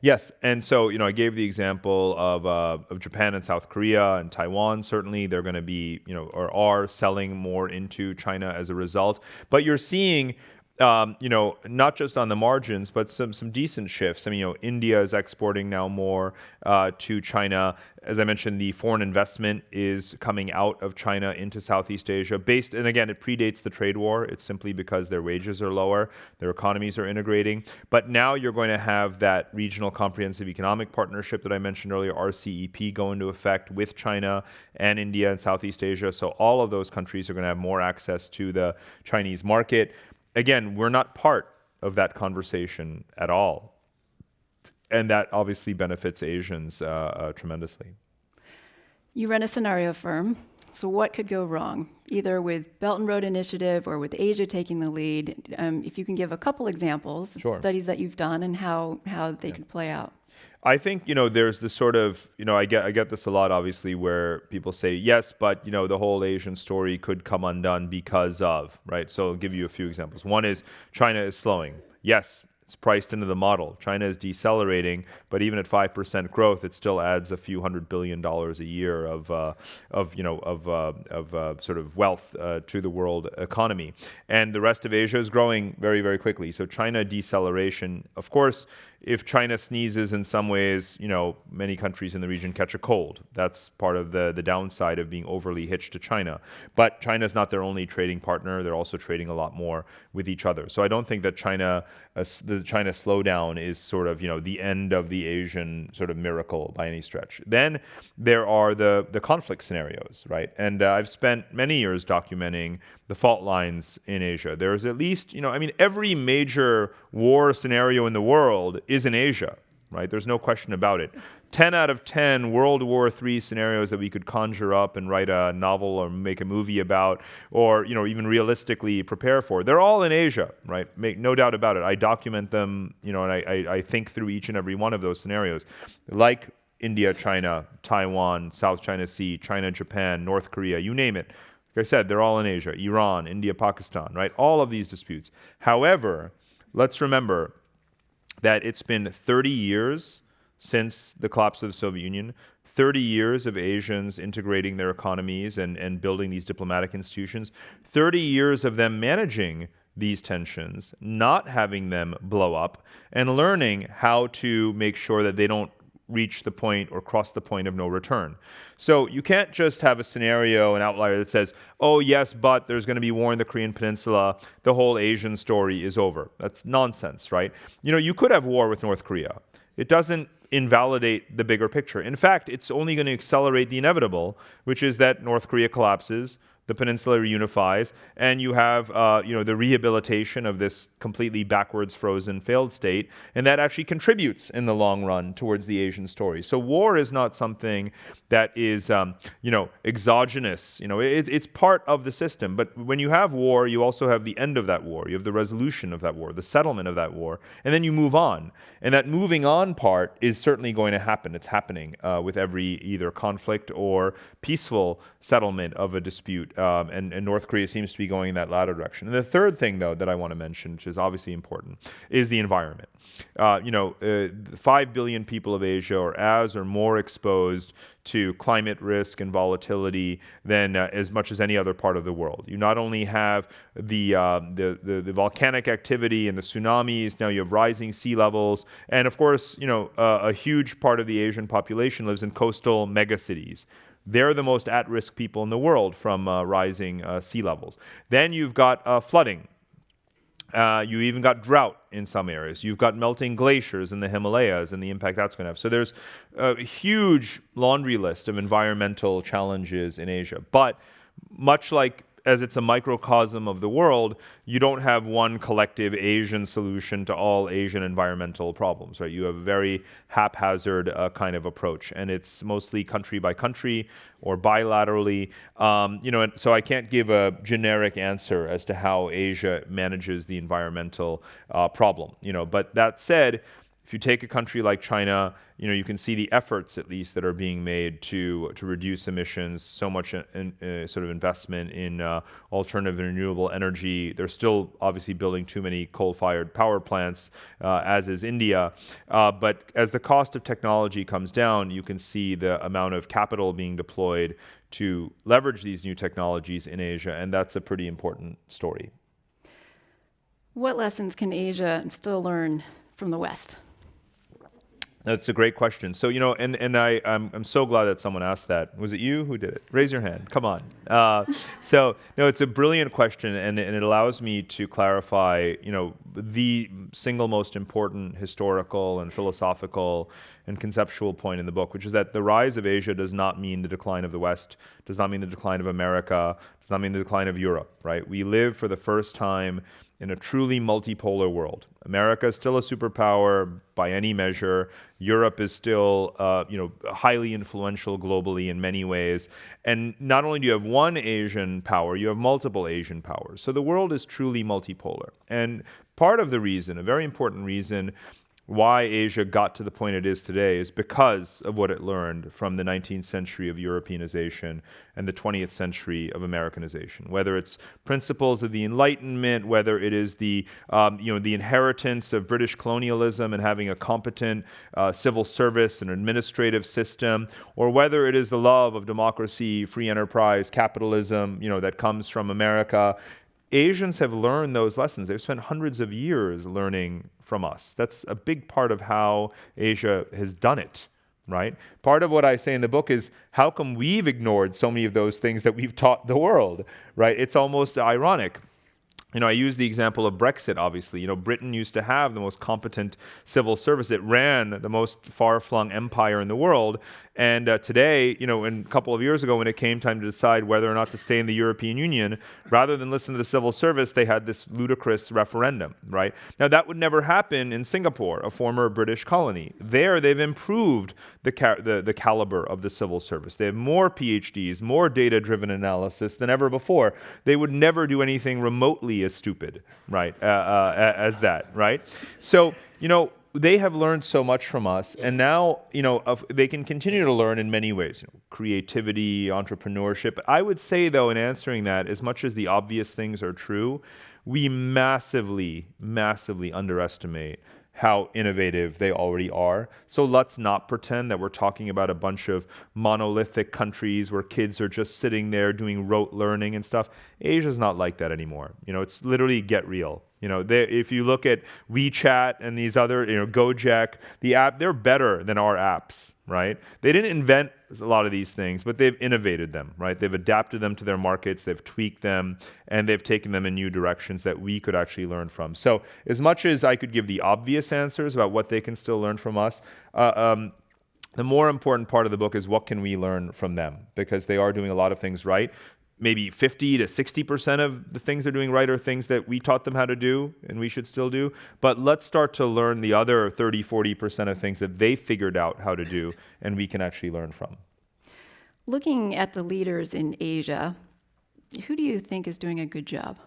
Yes, and so I gave the example of Japan and South Korea and Taiwan. Certainly, they're going to be or are selling more into China as a result. But you're seeing not just on the margins, but some decent shifts. I mean, India is exporting now more to China. As I mentioned, the foreign investment is coming out of China into Southeast Asia. And again, it predates the trade war. It's simply because their wages are lower, their economies are integrating. But now you're going to have that regional comprehensive economic partnership that I mentioned earlier, RCEP, go into effect with China and India and Southeast Asia. So all of those countries are going to have more access to the Chinese market. Again, we're not part of that conversation at all. And that obviously benefits Asians tremendously. You run a scenario firm. So what could go wrong, either with Belt and Road Initiative or with Asia taking the lead? If you can give a couple examples of studies that you've done and how they could play out. I think, there's this sort of, I get this a lot, obviously, where people say, yes, but, the whole Asian story could come undone because of, right? So I'll give you a few examples. One is China is slowing. Yes, It's priced into the model. China is decelerating, but even at 5% growth, it still adds a few $100 billion a year of sort of wealth to the world economy. And the rest of Asia is growing very, very quickly. So China deceleration, of course, if China sneezes in some ways, many countries in the region catch a cold. That's part of the downside of being overly hitched to China. But China is not their only trading partner. They're also trading a lot more with each other. So I don't think that the China slowdown is sort of, the end of the Asian sort of miracle by any stretch. Then there are the conflict scenarios, right? And I've spent many years documenting the fault lines in Asia. There's at least, every major war scenario in the world is in Asia, right? There's no question about it. 10 out of 10 World War III scenarios that we could conjure up and write a novel or make a movie about, or even realistically prepare for, they're all in Asia, right? Make no doubt about it. I document them, and I think through each and every one of those scenarios, like India, China, Taiwan, South China Sea, China, Japan, North Korea, you name it. Like I said, they're all in Asia. Iran, India, Pakistan, right? All of these disputes. However, let's remember that it's been 30 years since the collapse of the Soviet Union, 30 years of Asians integrating their economies and building these diplomatic institutions, 30 years of them managing these tensions, not having them blow up, and learning how to make sure that they don't reach the point or cross the point of no return. So you can't just have a scenario, an outlier that says, oh yes, but there's going to be war in the Korean Peninsula, the whole Asian story is over. That's nonsense, right? You could have war with North Korea. It doesn't invalidate the bigger picture. In fact, it's only going to accelerate the inevitable, which is that North Korea collapses, the peninsula reunifies, and you have the rehabilitation of this completely backwards, frozen, failed state, and that actually contributes in the long run towards the Asian story. So war is not something that is exogenous. It's part of the system. But when you have war, you also have the end of that war. You have the resolution of that war, the settlement of that war, and then you move on. And that moving on part is certainly going to happen. It's happening with every either conflict or peaceful settlement of a dispute. And North Korea seems to be going in that latter direction. And the third thing, though, that I want to mention, which is obviously important, is the environment. 5 billion people of Asia are as or more exposed to climate risk and volatility than as much as any other part of the world. You not only have the volcanic activity and the tsunamis, now you have rising sea levels, and of course, a huge part of the Asian population lives in coastal megacities. They're the most at-risk people in the world from rising sea levels. Then you've got flooding. You even got drought in some areas. You've got melting glaciers in the Himalayas and the impact that's going to have. So there's a huge laundry list of environmental challenges in Asia. But much like as it's a microcosm of the world, you don't have one collective Asian solution to all Asian environmental problems, right? You have a very haphazard kind of approach, and it's mostly country by country or bilaterally. And so I can't give a generic answer as to how Asia manages the environmental problem. But that said, if you take a country like China, you can see the efforts, at least, that are being made to reduce emissions. So much sort of investment in alternative and renewable energy. They're still obviously building too many coal-fired power plants, as is India. But as the cost of technology comes down, you can see the amount of capital being deployed to leverage these new technologies in Asia, and that's a pretty important story. What lessons can Asia still learn from the West? That's a great question. So, I'm so glad that someone asked that. Was it you who did it? Raise your hand. Come on. It's a brilliant question, and it allows me to clarify, the single most important historical and philosophical and conceptual point in the book, which is that the rise of Asia does not mean the decline of the West, does not mean the decline of America, does not mean the decline of Europe, right? We live for the first time in a truly multipolar world. America is still a superpower by any measure. Europe is still, highly influential globally in many ways. And not only do you have one Asian power, you have multiple Asian powers. So the world is truly multipolar. And part of the reason, a very important reason, why Asia got to the point it is today is because of what it learned from the 19th century of Europeanization and the 20th century of Americanization. Whether it's principles of the Enlightenment, whether it is the the inheritance of British colonialism and having a competent civil service and administrative system, or whether it is the love of democracy, free enterprise, capitalism, that comes from America. Asians have learned those lessons. They've spent hundreds of years learning from us. That's a big part of how Asia has done it, right? Part of what I say in the book is, how come we've ignored so many of those things that we've taught the world, right? It's almost ironic. I use the example of Brexit, obviously. Britain used to have the most competent civil service. It ran the most far-flung empire in the world. And today, a couple of years ago, when it came time to decide whether or not to stay in the European Union, rather than listen to the civil service, they had this ludicrous referendum, right? Now, that would never happen in Singapore, a former British colony. There, they've improved the caliber of the civil service. They have more PhDs, more data-driven analysis than ever before. They would never do anything remotely as stupid, right, as that, right? So, they have learned so much from us, and now, they can continue to learn in many ways, creativity, entrepreneurship. I would say, though, in answering that, as much as the obvious things are true, we massively, massively underestimate how innovative they already are. So let's not pretend that we're talking about a bunch of monolithic countries where kids are just sitting there doing rote learning and stuff. Asia's not like that anymore. It's literally get real. If you look at WeChat and these other, Gojek, the app, they're better than our apps, right? They didn't invent a lot of these things, but they've innovated them, right? They've adapted them to their markets, they've tweaked them, and they've taken them in new directions that we could actually learn from. So as much as I could give the obvious answers about what they can still learn from us, the more important part of the book is what can we learn from them, because they are doing a lot of things right. Maybe 50 to 60% of the things they're doing right are things that we taught them how to do and we should still do. But let's start to learn the other 30, 40% of things that they figured out how to do and we can actually learn from. Looking at the leaders in Asia, who do you think is doing a good job?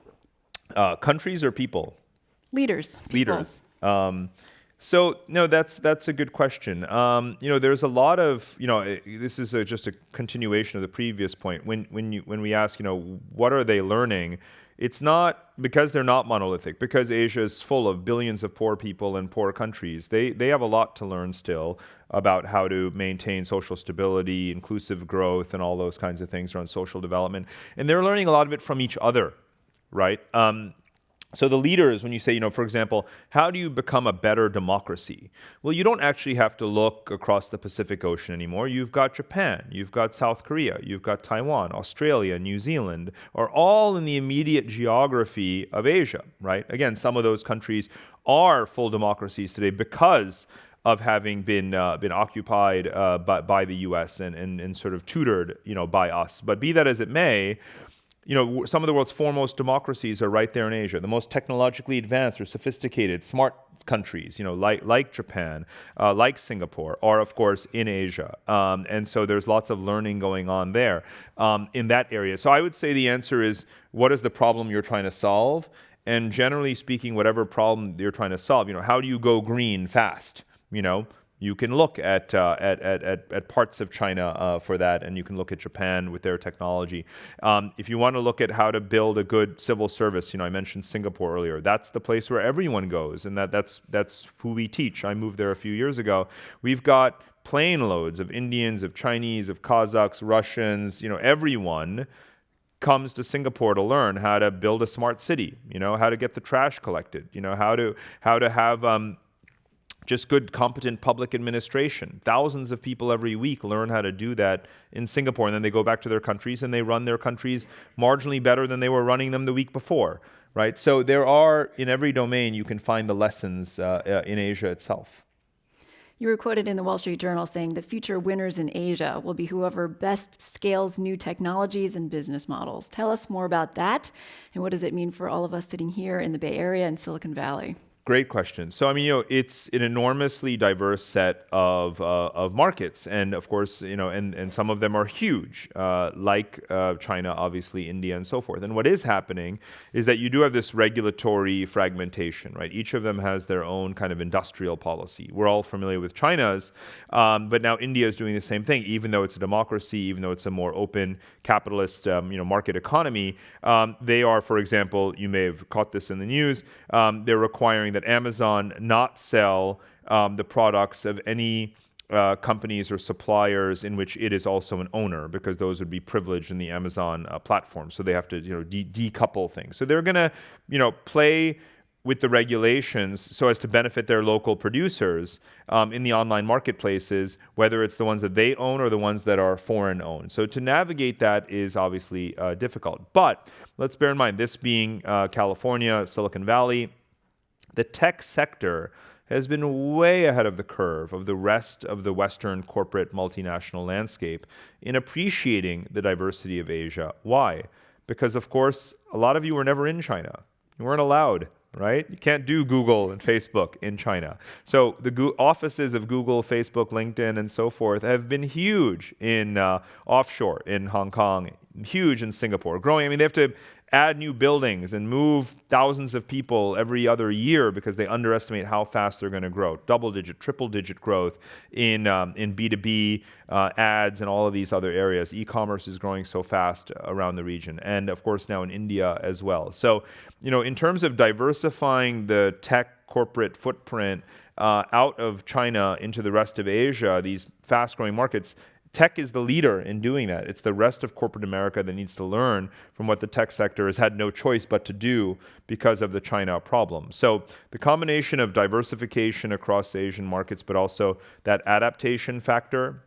Countries or people? Leaders. People. Leaders. So no, that's a good question. There's a lot of this is just a continuation of the previous point. When we ask what are they learning, it's not because they're not monolithic. Because Asia is full of billions of poor people in poor countries. They have a lot to learn still about how to maintain social stability, inclusive growth, and all those kinds of things around social development. And they're learning a lot of it from each other, right? So the leaders, when you say, for example, how do you become a better democracy? Well, you don't actually have to look across the Pacific Ocean anymore. You've got Japan, you've got South Korea, you've got Taiwan, Australia, New Zealand, are all in the immediate geography of Asia, right? Again, some of those countries are full democracies today because of having been occupied by the U.S. and sort of tutored, by us. But be that as it may, some of the world's foremost democracies are right there in Asia. The most technologically advanced or sophisticated, smart countries, like Japan, like Singapore, are of course in Asia. And so there's lots of learning going on there in that area. So I would say the answer is, what is the problem you're trying to solve? And generally speaking, whatever problem you're trying to solve, how do you go green fast? You can look at parts of China for that, and you can look at Japan with their technology. If you want to look at how to build a good civil service, I mentioned Singapore earlier. That's the place where everyone goes, and that's who we teach. I moved there a few years ago. We've got plane loads of Indians, of Chinese, of Kazakhs, Russians. Everyone comes to Singapore to learn how to build a smart city. How to get the trash collected. How to have just good, competent public administration. Thousands of people every week learn how to do that in Singapore, and then they go back to their countries and they run their countries marginally better than they were running them the week before, right? So there are, in every domain, you can find the lessons in Asia itself. You were quoted in the Wall Street Journal saying the future winners in Asia will be whoever best scales new technologies and business models. Tell us more about that, and what does it mean for all of us sitting here in the Bay Area and Silicon Valley? Great question. So, I mean, it's an enormously diverse set of markets, and of course, and some of them are huge, like China, obviously, India, and so forth. And what is happening is that you do have this regulatory fragmentation, right? Each of them has their own kind of industrial policy. We're all familiar with China's, but now India is doing the same thing, even though it's a democracy, even though it's a more open capitalist, market economy. They are, for example, you may have caught this in the news, they're requiring that Amazon not sell the products of any companies or suppliers in which it is also an owner, because those would be privileged in the Amazon platform. So they have to decouple things. So they're going to play with the regulations so as to benefit their local producers in the online marketplaces, whether it's the ones that they own or the ones that are foreign owned. So to navigate that is obviously difficult. But let's bear in mind, this being California, Silicon Valley, the tech sector has been way ahead of the curve of the rest of the Western corporate multinational landscape in appreciating the diversity of Asia. Why? Because, of course, a lot of you were never in China. You weren't allowed, right? You can't do Google and Facebook in China. So the offices of Google, Facebook, LinkedIn, and so forth have been huge in offshore in Hong Kong, huge in Singapore, growing. I mean, they have to add new buildings and move thousands of people every other year because they underestimate how fast they're going to grow. Double-digit, triple-digit growth in B2B ads and all of these other areas. E-commerce is growing so fast around the region, and of course now in India as well. So, in terms of diversifying the tech corporate footprint out of China into the rest of Asia, these fast-growing markets, tech is the leader in doing that. It's the rest of corporate America that needs to learn from what the tech sector has had no choice but to do because of the China problem. So the combination of diversification across Asian markets, but also that adaptation factor,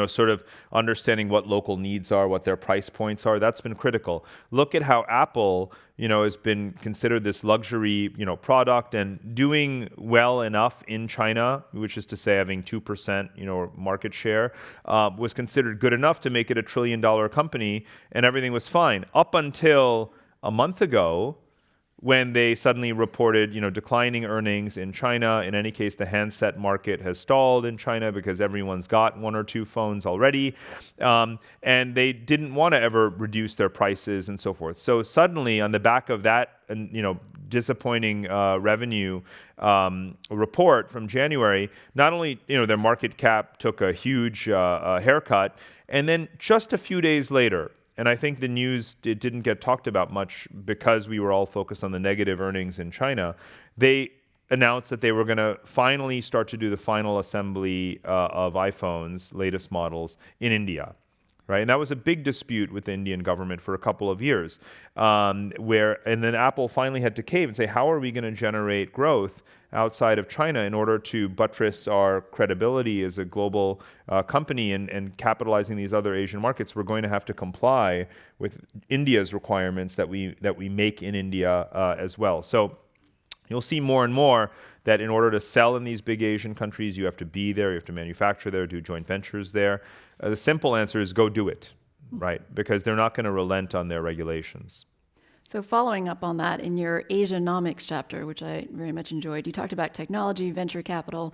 sort of understanding what local needs are, what their price points are, that's been critical. Look at how Apple, has been considered this luxury, product and doing well enough in China, which is to say having 2%, market share, was considered good enough to make it $1 trillion company, and everything was fine. Up until a month ago, when they suddenly reported, declining earnings in China. In any case, the handset market has stalled in China because everyone's got one or two phones already, and they didn't want to ever reduce their prices and so forth. So suddenly, on the back of that, disappointing revenue report from January, not only their market cap took a huge haircut, and then just a few days later. And I think the news didn't get talked about much because we were all focused on the negative earnings in China. They announced that they were going to finally start to do the final assembly of iPhones, latest models, in India. Right, and that was a big dispute with the Indian government for a couple of years, and then Apple finally had to cave and say, how are we going to generate growth outside of China in order to buttress our credibility as a global company and capitalizing these other Asian markets? We're going to have to comply with India's requirements that we make in India as well. So you'll see more and more that in order to sell in these big Asian countries, you have to be there, you have to manufacture there, do joint ventures there. The simple answer is go do it, right? Because they're not going to relent on their regulations. So following up on that, in your Asianomics chapter, which I very much enjoyed, you talked about technology, venture capital,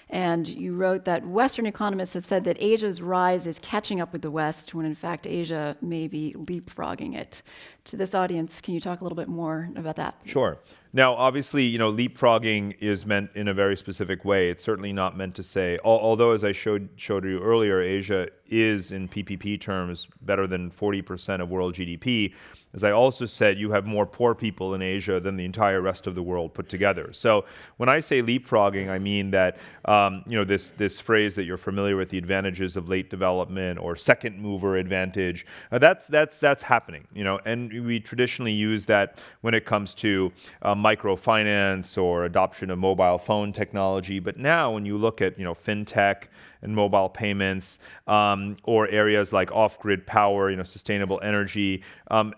and you wrote that Western economists have said that Asia's rise is catching up with the West, when in fact Asia may be leapfrogging it. To this audience, can you talk a little bit more about that? Sure. Now, obviously, leapfrogging is meant in a very specific way. It's certainly not meant to say, although as I showed you earlier, Asia is in PPP terms better than 40% of world GDP. As I also said, you have more poor people in Asia than the entire rest of the world put together. So when I say leapfrogging, I mean that this phrase that you're familiar with, the advantages of late development or second mover advantage, that's happening. And we traditionally use that when it comes to microfinance or adoption of mobile phone technology. But now when you look at fintech and mobile payments, or areas like off-grid power, sustainable energy,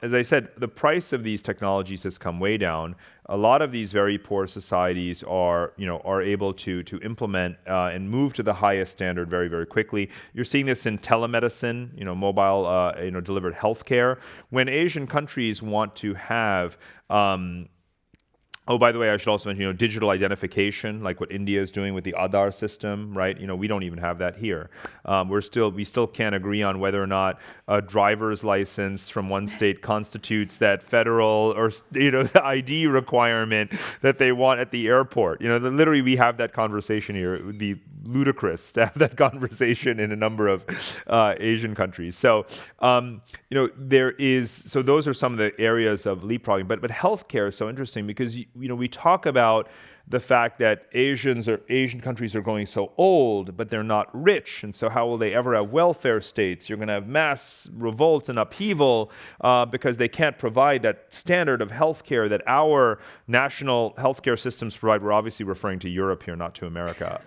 as I said, the price of these technologies has come way down. A lot of these very poor societies are able to implement and move to the highest standard very, very quickly. You're seeing this in telemedicine, mobile, delivered healthcare. When Asian countries want to have Oh, by the way, I should also mention, digital identification, like what India is doing with the Aadhaar system, right? We don't even have that here. We still can't agree on whether or not a driver's license from one state constitutes that federal or ID requirement that they want at the airport. Literally, we have that conversation here. It would be ludicrous to have that conversation in a number of Asian countries. So, so those are some of the areas of leapfrogging. But healthcare is so interesting because we talk about the fact that Asian countries are growing so old, but they're not rich, and so how will they ever have welfare states? You're going to have mass revolt and upheaval because they can't provide that standard of healthcare that our national healthcare systems provide. We're obviously referring to Europe here, not to America.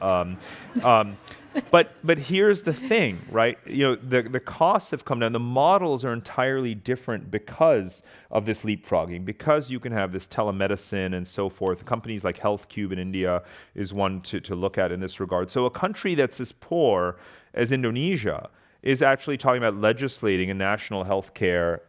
But here's the thing, right? The costs have come down. The models are entirely different because of this leapfrogging, because you can have this telemedicine and so forth. Companies like HealthCube in India is one to look at in this regard. So a country that's as poor as Indonesia is actually talking about legislating a national health care,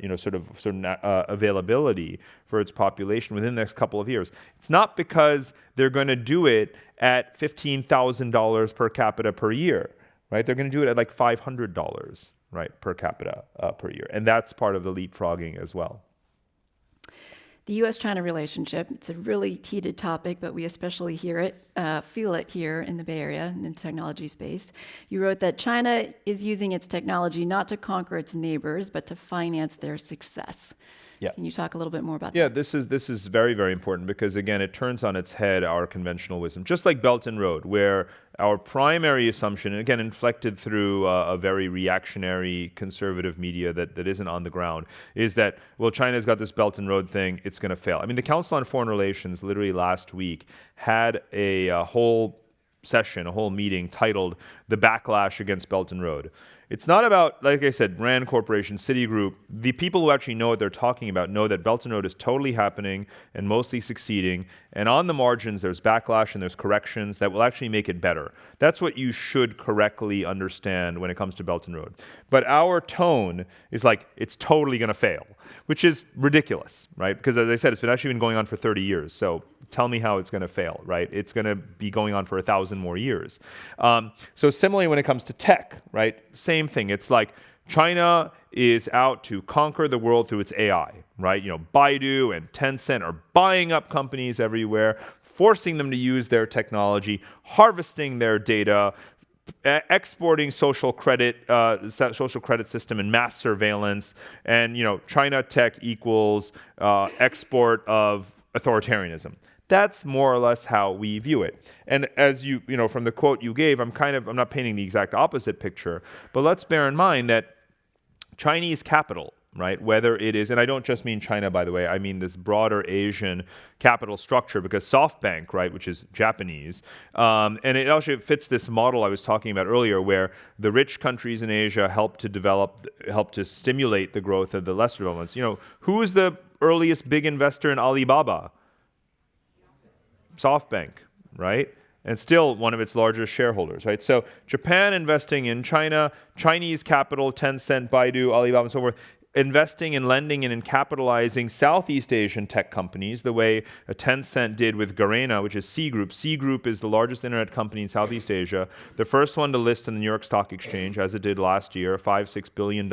availability for its population within the next couple of years. It's not because they're going to do it at $15,000 per capita per year, right? They're going to do it at like $500, right, per capita per year. And that's part of the leapfrogging as well. The U.S.-China relationship, it's a really heated topic, but we especially feel it here in the Bay Area in the technology space. You wrote that China is using its technology not to conquer its neighbors, but to finance their success. Yeah. Can you talk a little bit more about that? Yeah, this is very, very important because, again, it turns on its head our conventional wisdom. Just like Belt and Road, where our primary assumption, and again, inflected through a very reactionary conservative media that isn't on the ground, is that, well, China's got this Belt and Road thing, it's going to fail. I mean, the Council on Foreign Relations literally last week had a whole session, a whole meeting titled The Backlash Against Belt and Road. It's not about, like I said, Rand Corporation, Citigroup. The people who actually know what they're talking about know that Belt and Road is totally happening and mostly succeeding. And on the margins, there's backlash and there's corrections that will actually make it better. That's what you should correctly understand when it comes to Belt and Road. But our tone is like, it's totally going to fail, which is ridiculous, right? Because as I said, it's actually been going on for 30 years. So tell me how it's going to fail, right? It's going to be going on for 1,000 more years. So similarly, when it comes to tech, right? Same thing. It's like China is out to conquer the world through its AI, right? Baidu and Tencent are buying up companies everywhere, forcing them to use their technology, harvesting their data, exporting social credit system and mass surveillance, and China tech equals export of authoritarianism. That's more or less how we view it. And as you from the quote you gave, I'm not painting the exact opposite picture, but let's bear in mind that Chinese capital, right, whether it is, and I don't just mean China, by the way, I mean this broader Asian capital structure, because SoftBank, right, which is Japanese, and it actually fits this model I was talking about earlier, where the rich countries in Asia help to stimulate the growth of the lesser developments. Who is the earliest big investor in Alibaba? SoftBank, right? And still one of its largest shareholders, right? So Japan investing in China, Chinese capital, Tencent, Baidu, Alibaba, and so forth, investing and lending and in capitalizing Southeast Asian tech companies the way Tencent did with Garena, which is C Group. C Group is the largest internet company in Southeast Asia, the first one to list in the New York Stock Exchange, as it did last year, a $5-6 billion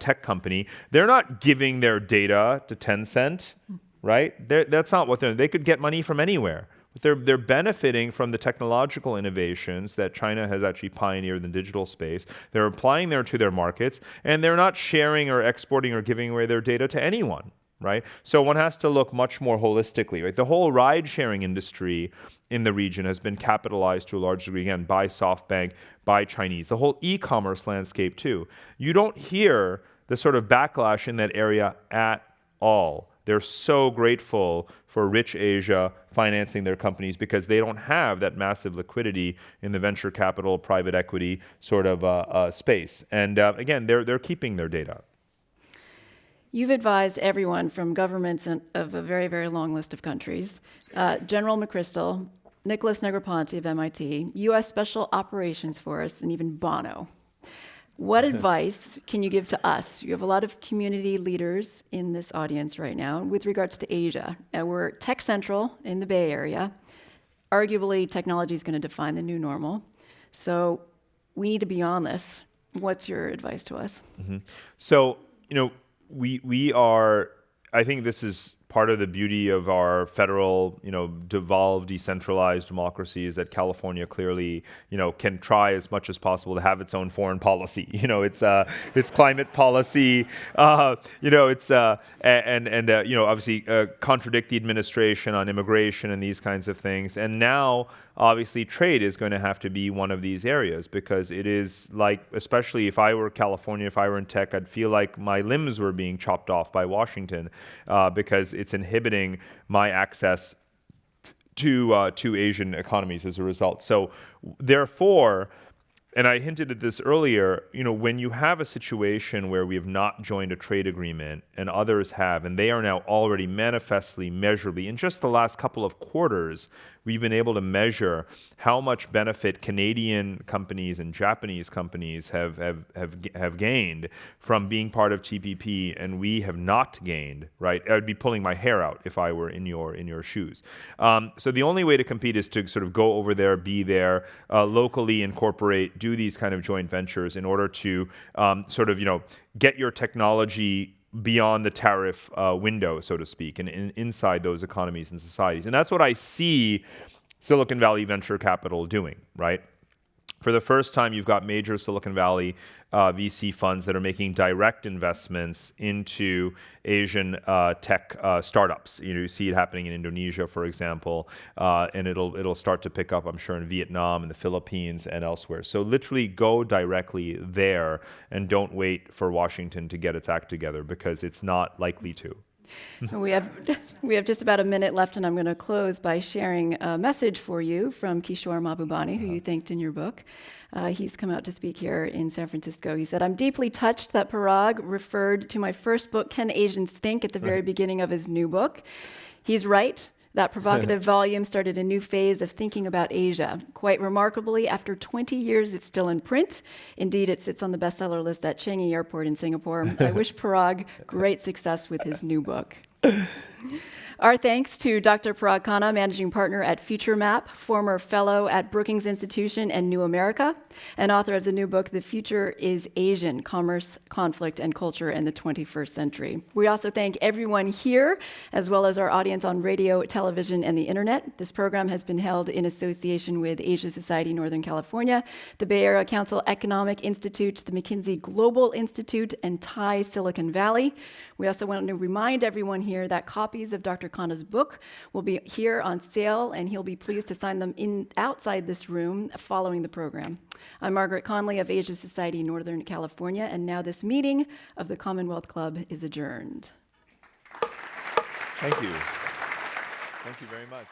tech company. They're not giving their data to Tencent, right? That's not what they could get money from anywhere. But they're benefiting from the technological innovations that China has actually pioneered in the digital space. They're applying there to their markets, and they're not sharing or exporting or giving away their data to anyone, right? So one has to look much more holistically, right? The whole ride-sharing industry in the region has been capitalized to a large degree, again, by SoftBank, by Chinese. The whole e-commerce landscape, too. You don't hear the sort of backlash in that area at all. They're so grateful for rich Asia financing their companies because they don't have that massive liquidity in the venture capital, private equity sort of space. And again, they're keeping their data. You've advised everyone from governments of a very, very long list of countries, General McChrystal, Nicholas Negroponte of MIT, U.S. Special Operations Force, and even Bono. What advice can you give to us? You have a lot of community leaders in this audience right now with regards to Asia. We're tech central in the Bay Area. Arguably, technology is going to define the new normal. So we need to be on this. What's your advice to us? So, we are, I think this is part of the beauty of our federal, devolved, decentralized democracy is that California clearly, can try as much as possible to have its own foreign policy. Its climate policy, obviously contradict the administration on immigration and these kinds of things. And now, obviously, trade is going to have to be one of these areas because it is like, especially if I were California, if I were in tech, I'd feel like my limbs were being chopped off by Washington because it's inhibiting my access to Asian economies as a result. So therefore, and I hinted at this earlier, when you have a situation where we have not joined a trade agreement and others have, and they are now already manifestly, measurably, in just the last couple of quarters, we've been able to measure how much benefit Canadian companies and Japanese companies have gained from being part of TPP, and we have not gained, right? I'd be pulling my hair out if I were in your shoes. So the only way to compete is to sort of go over there, be there, locally incorporate, do these kind of joint ventures in order to get your technology beyond the tariff window, so to speak, and inside those economies and societies. And that's what I see Silicon Valley venture capital doing, right? For the first time, you've got major Silicon Valley VC funds that are making direct investments into Asian tech startups. You see it happening in Indonesia, for example, and it'll start to pick up, I'm sure, in Vietnam and the Philippines and elsewhere. So literally go directly there and don't wait for Washington to get its act together because it's not likely to. We have just about a minute left, and I'm going to close by sharing a message for you from Kishore Mahbubani, who you thanked in your book. He's come out to speak here in San Francisco. He said, "I'm deeply touched that Parag referred to my first book, Can Asians Think?, at the very beginning of his new book. He's right. That provocative volume started a new phase of thinking about Asia. Quite remarkably, after 20 years, it's still in print. Indeed, it sits on the bestseller list at Changi Airport in Singapore. I wish Parag great success with his new book." Our thanks to Dr. Parag Khanna, Managing Partner at FutureMap, former Fellow at Brookings Institution and New America, and author of the new book, The Future is Asian: Commerce, Conflict, and Culture in the 21st Century. We also thank everyone here, as well as our audience on radio, television, and the internet. This program has been held in association with Asia Society Northern California, the Bay Area Council Economic Institute, the McKinsey Global Institute, and Thai Silicon Valley. We also want to remind everyone here that copies of Dr. Khanna's book will be here on sale, and he'll be pleased to sign them outside this room following the program. I'm Margaret Conley of Asia Society Northern California, and now this meeting of the Commonwealth Club is adjourned. Thank you. Thank you very much.